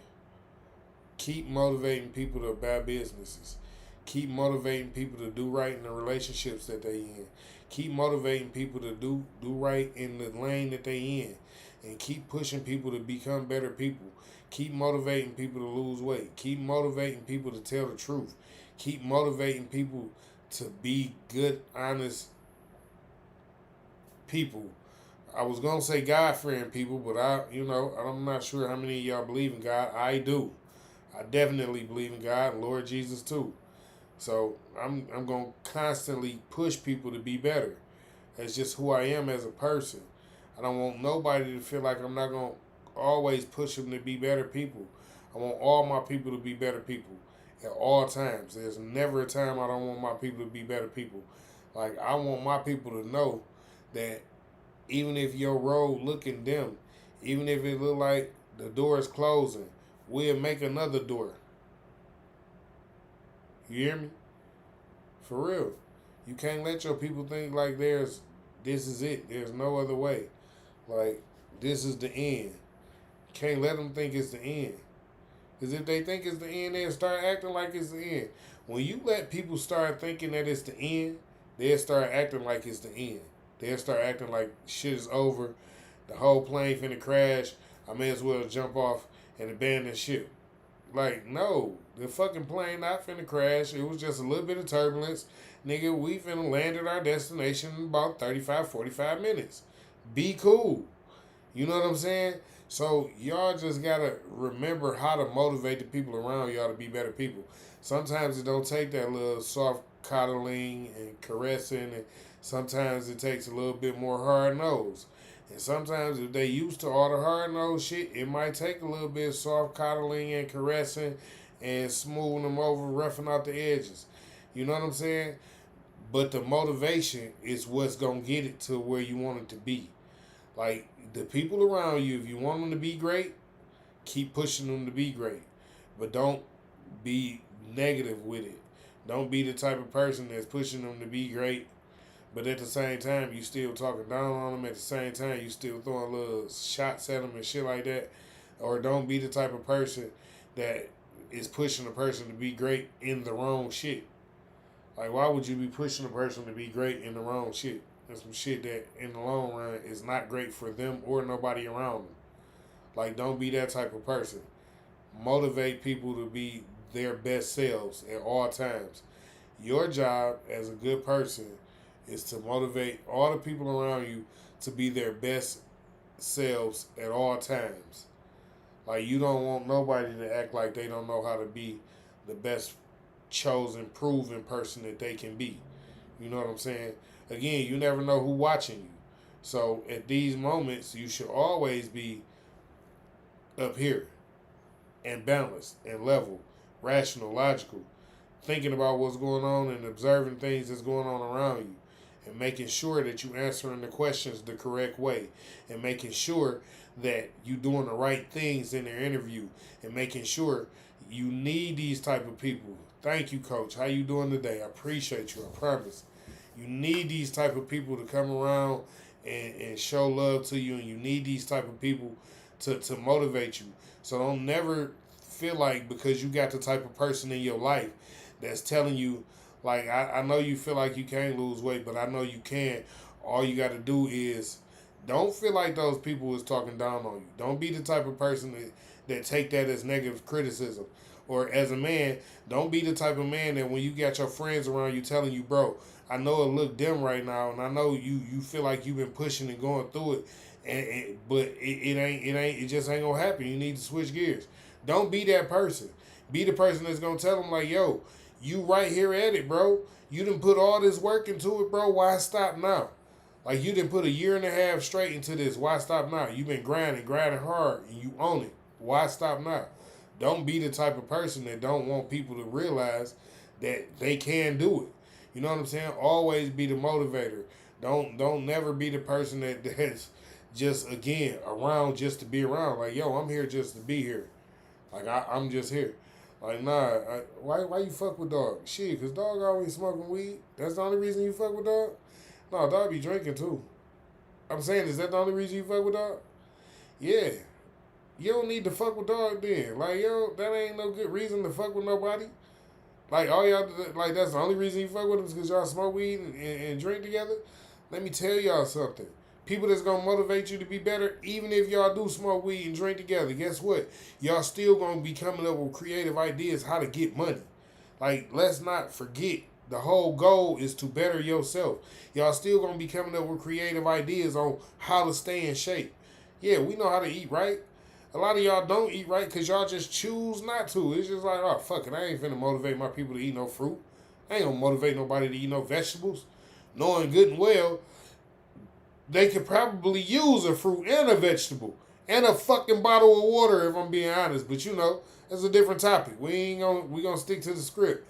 Keep motivating people to buy businesses. Keep motivating people to do right in the relationships that they in. Keep motivating people to do right in the lane that they in. And keep pushing people to become better people. Keep motivating people to lose weight. Keep motivating people to tell the truth. Keep motivating people to be good, honest people. I was going to say God-fearing people, but I'm not sure how many of y'all believe in God. I do. I definitely believe in God and Lord Jesus too. So I'm going to constantly push people to be better. That's just who I am as a person. I don't want nobody to feel like I'm not going to always push them to be better people. I want all my people to be better people at all times. There's never a time I don't want my people to be better people. Like, I want my people to know that even if your road looking dim, even if it look like the door is closing, we'll make another door. You hear me? For real. You can't let your people think like this is it. There's no other way. Like, this is the end. Can't let them think it's the end. Because if they think it's the end, they'll start acting like it's the end. When you let people start thinking that it's the end, they'll start acting like it's the end. They'll start acting like shit is over. The whole plane finna crash. I may as well jump off and abandon ship. Like, no. The fucking plane not finna crash. It was just a little bit of turbulence. Nigga, we finna land at our destination in about 35, 45 minutes. Be cool. You know what I'm saying? So y'all just gotta remember how to motivate the people around y'all to be better people. Sometimes it don't take that little soft coddling and caressing, and sometimes it takes a little bit more hard nose. And sometimes if they used to all the hard nose shit, it might take a little bit of soft coddling and caressing and smoothing them over, roughing out the edges. You know what I'm saying? But the motivation is what's gonna get it to where you want it to be. Like, the people around you, if you want them to be great, keep pushing them to be great. But don't be negative with it. Don't be the type of person that's pushing them to be great, But at the same time, you still talking down on them. At the same time, you still throwing little shots at them and shit like that. Or don't be the type of person that is pushing a person to be great in the wrong shit. Like, why would you be pushing a person to be great in the wrong shit? That's some shit that, in the long run, is not great for them or nobody around them. Like, don't be that type of person. Motivate people to be their best selves at all times. Your job as a good person is to motivate all the people around you to be their best selves at all times. Like, you don't want nobody to act like they don't know how to be the best chosen, proven person that they can be. You know what I'm saying? Again, you never know who watching you. So at these moments, you should always be up here and balanced and level, rational, logical, thinking about what's going on and observing things that's going on around you, and making sure that you answering the questions the correct way, and making sure that you doing the right things in their interview, and making sure you need these type of people. Thank you, Coach. How you doing today? I appreciate you. I promise. You need these type of people to come around and show love to you, and you need these type of people to motivate you. So don't never feel like because you got the type of person in your life that's telling you, like, I know you feel like you can't lose weight, but I know you can. All you got to do is don't feel like those people is talking down on you. Don't be the type of person that take that as negative criticism. Or as a man, don't be the type of man that when you got your friends around you telling you, bro, I know it look dim right now, and I know you feel like you've been pushing and going through it, but it just ain't gonna happen. You need to switch gears. Don't be that person. Be the person that's gonna tell them like, yo, you right here at it, bro. You done put all this work into it, bro. Why stop now? Like, you done put a year and a half straight into this. Why stop now? You've been grinding hard, and you own it. Why stop now? Don't be the type of person that don't want people to realize that they can do it. You know what I'm saying? Always be the motivator. Don't never be the person that's just, again, around just to be around. Like, yo, I'm here just to be here. Like, I'm just here. Like, nah, why you fuck with dog? Shit, because dog always smoking weed. That's the only reason you fuck with dog? No, dog be drinking too. I'm saying, is that the only reason you fuck with dog? Yeah. You don't need to fuck with dog then. Like, yo, that ain't no good reason to fuck with nobody. Like, all y'all, like, that's the only reason you fuck with them is because y'all smoke weed and drink together. Let me tell y'all something. People that's going to motivate you to be better, even if y'all do smoke weed and drink together, guess what? Y'all still going to be coming up with creative ideas how to get money. Like, let's not forget, the whole goal is to better yourself. Y'all still going to be coming up with creative ideas on how to stay in shape. Yeah, we know how to eat right. A lot of y'all don't eat right because y'all just choose not to. It's just like, oh, fuck it, I ain't finna motivate my people to eat no fruit. I ain't gonna motivate nobody to eat no vegetables. Knowing good and well, they could probably use a fruit and a vegetable and a fucking bottle of water, if I'm being honest. But you know, that's a different topic. We gonna stick to the script.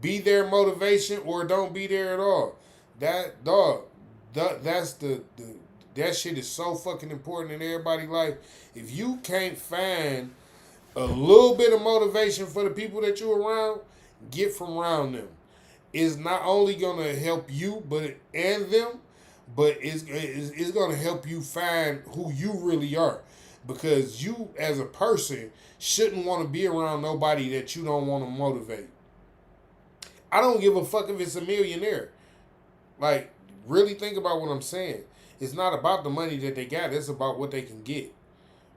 Be their motivation or don't be there at all. That's the that shit is so fucking important in everybody's life. If you can't find a little bit of motivation for the people that you're around, get from around them. It's not only gonna help you, and them, but it's gonna help you find who you really are. Because you, as a person, shouldn't want to be around nobody that you don't want to motivate. I don't give a fuck if it's a millionaire. Like, really think about what I'm saying. It's not about the money that they got. It's about what they can get.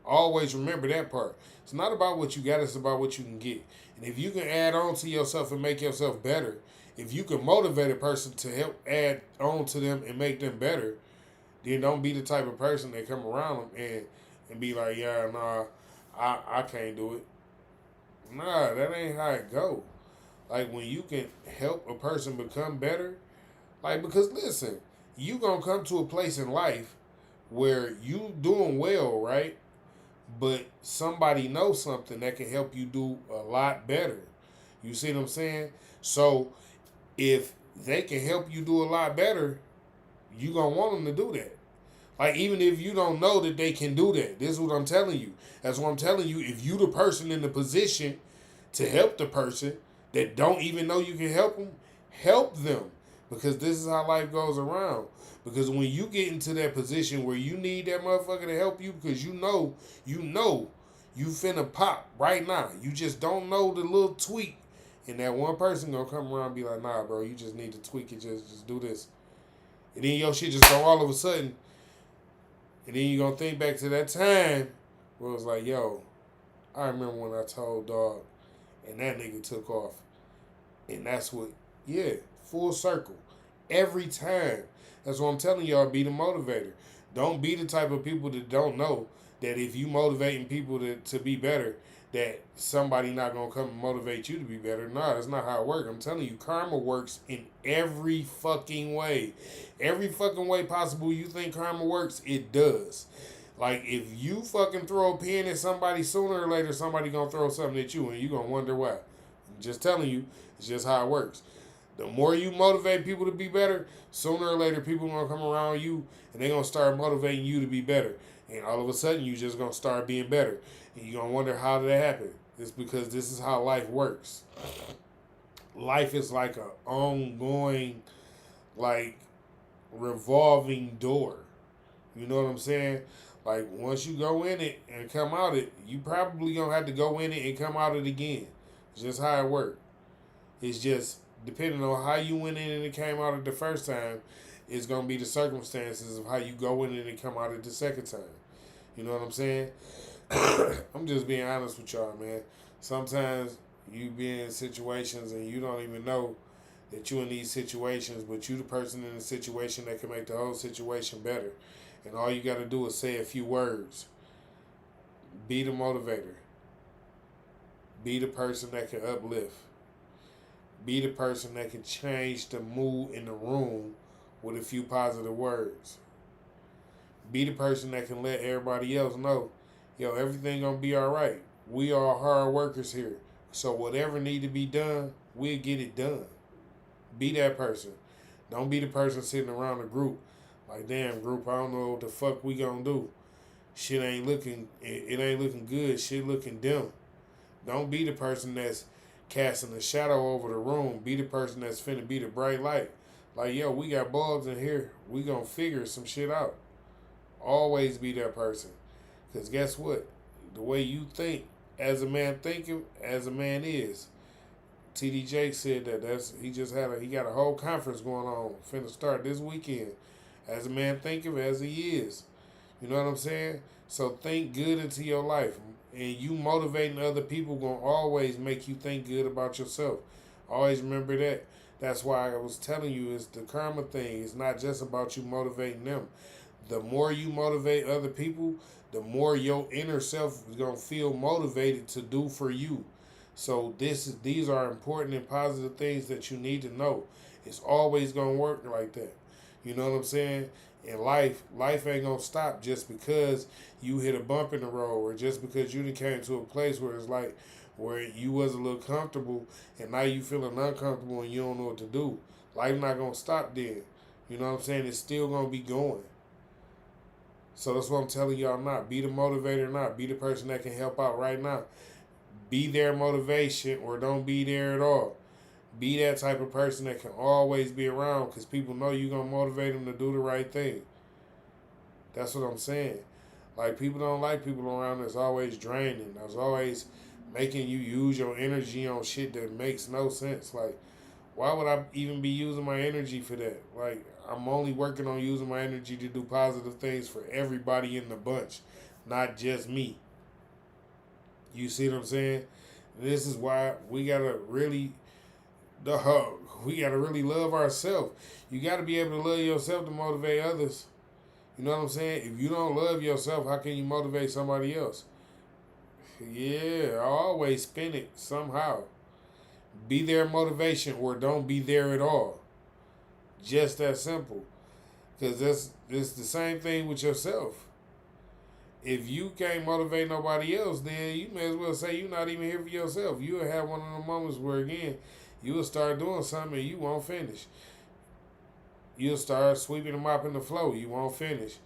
Always remember that part. It's not about what you got. It's about what you can get. And if you can add on to yourself and make yourself better, if you can motivate a person to help add on to them and make them better, then don't be the type of person that come around them and be like, yeah, nah, I can't do it. Nah, that ain't how it go. Like, when you can help a person become better, like, because listen, you gonna come to a place in life where you doing well, right? But somebody knows something that can help you do a lot better. You see what I'm saying? So if they can help you do a lot better, you gonna want them to do that. Like, even if you don't know that they can do that, this is what I'm telling you. That's what I'm telling you. If you the person in the position to help the person that don't even know you can help them, help them. Because this is how life goes around. Because when you get into that position where you need that motherfucker to help you, because you finna pop right now. You just don't know the little tweak. And that one person gonna come around and be like, nah, bro, you just need to tweak it, just do this. And then your shit just go all of a sudden. And then you gonna think back to that time where it was like, yo, I remember when I told dog and that nigga took off. And that's what, yeah, full circle. Every time. That's what I'm telling y'all, be the motivator. Don't be the type of people that don't know that if you motivating people to be better, that somebody not going to come and motivate you to be better. No, that's not how it works. I'm telling you, karma works in every fucking way. Every fucking way possible you think karma works, it does. Like, if you fucking throw a pin at somebody, sooner or later, somebody going to throw something at you, and you going to wonder why. I'm just telling you, it's just how it works. The more you motivate people to be better, sooner or later, people are going to come around you, and they're going to start motivating you to be better. And all of a sudden, you just going to start being better. And you're going to wonder, how did that happen? It's because this is how life works. Life is like an ongoing, like, revolving door. You know what I'm saying? Like, once you go in it and come out it, you probably going to have to go in it and come out it again. It's just how it works. It's just, depending on how you went in and it came out it the first time, it's going to be the circumstances of how you go in it and come out it the second time. You know what I'm saying? I'm just being honest with y'all, man. Sometimes you be in situations and you don't even know that you in these situations, but you the person in the situation that can make the whole situation better. And all you got to do is say a few words. Be the motivator. Be the person that can uplift. Be the person that can change the mood in the room with a few positive words. Be the person that can let everybody else know, yo, everything gonna be all right. We are hard workers here. So whatever need to be done, we'll get it done. Be that person. Don't be the person sitting around the group like, damn, group, I don't know what the fuck we gonna do. Shit ain't looking, it ain't looking good. Shit looking dim. Don't be the person that's casting a shadow over the room. Be the person that's finna be the bright light. Like, yo, we got bulbs in here. We gonna figure some shit out. Always be that person. Because guess what? The way you think, as a man thinketh, as a man is. TD Jakes said that. He got a whole conference going on. Finna start this weekend. As a man thinketh, as he is. You know what I'm saying? So think good into your life. And you motivating other people gonna always make you think good about yourself. Always remember that. That's why I was telling you, it's the karma thing. It's not just about you motivating them. The more you motivate other people, the more your inner self is gonna feel motivated to do for you. So these are important and positive things that you need to know. It's always gonna work like that. You know what I'm saying? In life ain't gonna stop just because you hit a bump in the road, or just because you done came to a place where it's like where you was a little comfortable and now you feeling uncomfortable and you don't know what to do. Life not gonna stop then. You know what I'm saying? It's still gonna be going. So that's what I'm telling y'all now. Be the motivator now. Be the person that can help out right now. Be their motivation, or don't be there at all. Be that type of person that can always be around, because people know you're going to motivate them to do the right thing. That's what I'm saying. Like, people don't like people around that's always draining. That's always making you use your energy on shit that makes no sense. Like, why would I even be using my energy for that? Like, I'm only working on using my energy to do positive things for everybody in the bunch, not just me. You see what I'm saying? This is why we gotta really love ourselves. You gotta be able to love yourself to motivate others. You know what I'm saying? If you don't love yourself, how can you motivate somebody else? Yeah, I always spin it somehow. Be their motivation, or don't be there at all. Just that simple. Because it's the same thing with yourself. If you can't motivate nobody else, then you may as well say you're not even here for yourself. You'll have one of the moments where, again, you will start doing something and you won't finish. You'll start sweeping and mopping the floor. You won't finish.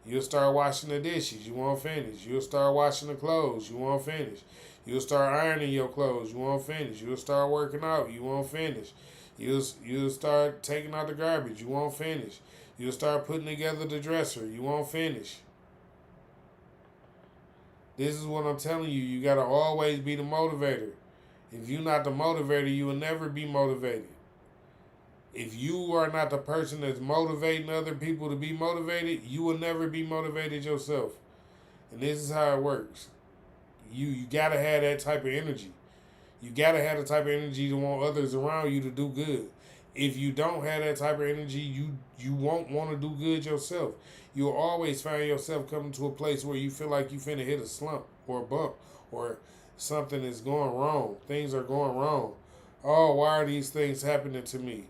You'll start washing the dishes. You won't finish. You'll start washing the clothes. You won't finish. You'll start ironing your clothes. You won't finish. You'll start working out. You won't finish. You'll start taking out the garbage. You won't finish. You'll start putting together the dresser. You won't finish. This is what I'm telling you. You gotta always be the motivator. If you're not the motivator, you will never be motivated. If you are not the person that's motivating other people to be motivated, you will never be motivated yourself. And this is how it works. You gotta have that type of energy. You gotta have the type of energy to want others around you to do good. If you don't have that type of energy, you won't want to do good yourself. You'll always find yourself coming to a place where you feel like you finna hit a slump or a bump or something is going wrong. Things are going wrong. Oh, why are these things happening to me?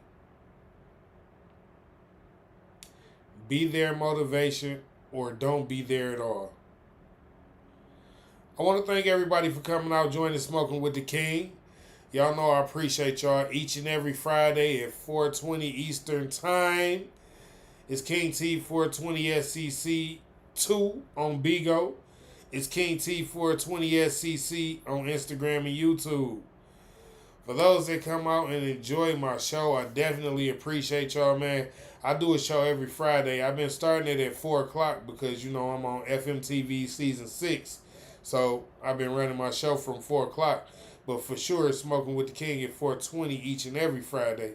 Be their motivation or don't be there at all. I want to thank everybody for coming out, joining Smoking with the King. Y'all know I appreciate y'all each and every Friday at 4:20 Eastern Time. It's King T 420 SCC 2 on Bigo. It's King T 420 SCC on Instagram and YouTube. For those that come out and enjoy my show, I definitely appreciate y'all, man. I do a show every Friday. I've been starting it at 4 o'clock because, you know, I'm on FMTV Season 6. So I've been running my show from 4 o'clock. But for sure, Smoking with the King at 4:20 each and every Friday.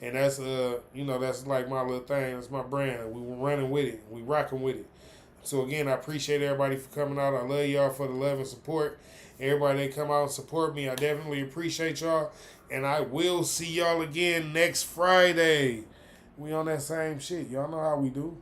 And that's, that's like my little thing. That's my brand. We were running with it. We rocking with it. So again, I appreciate everybody for coming out. I love y'all for the love and support. Everybody that come out and support me, I definitely appreciate y'all. And I will see y'all again next Friday. We on that same shit. Y'all know how we do.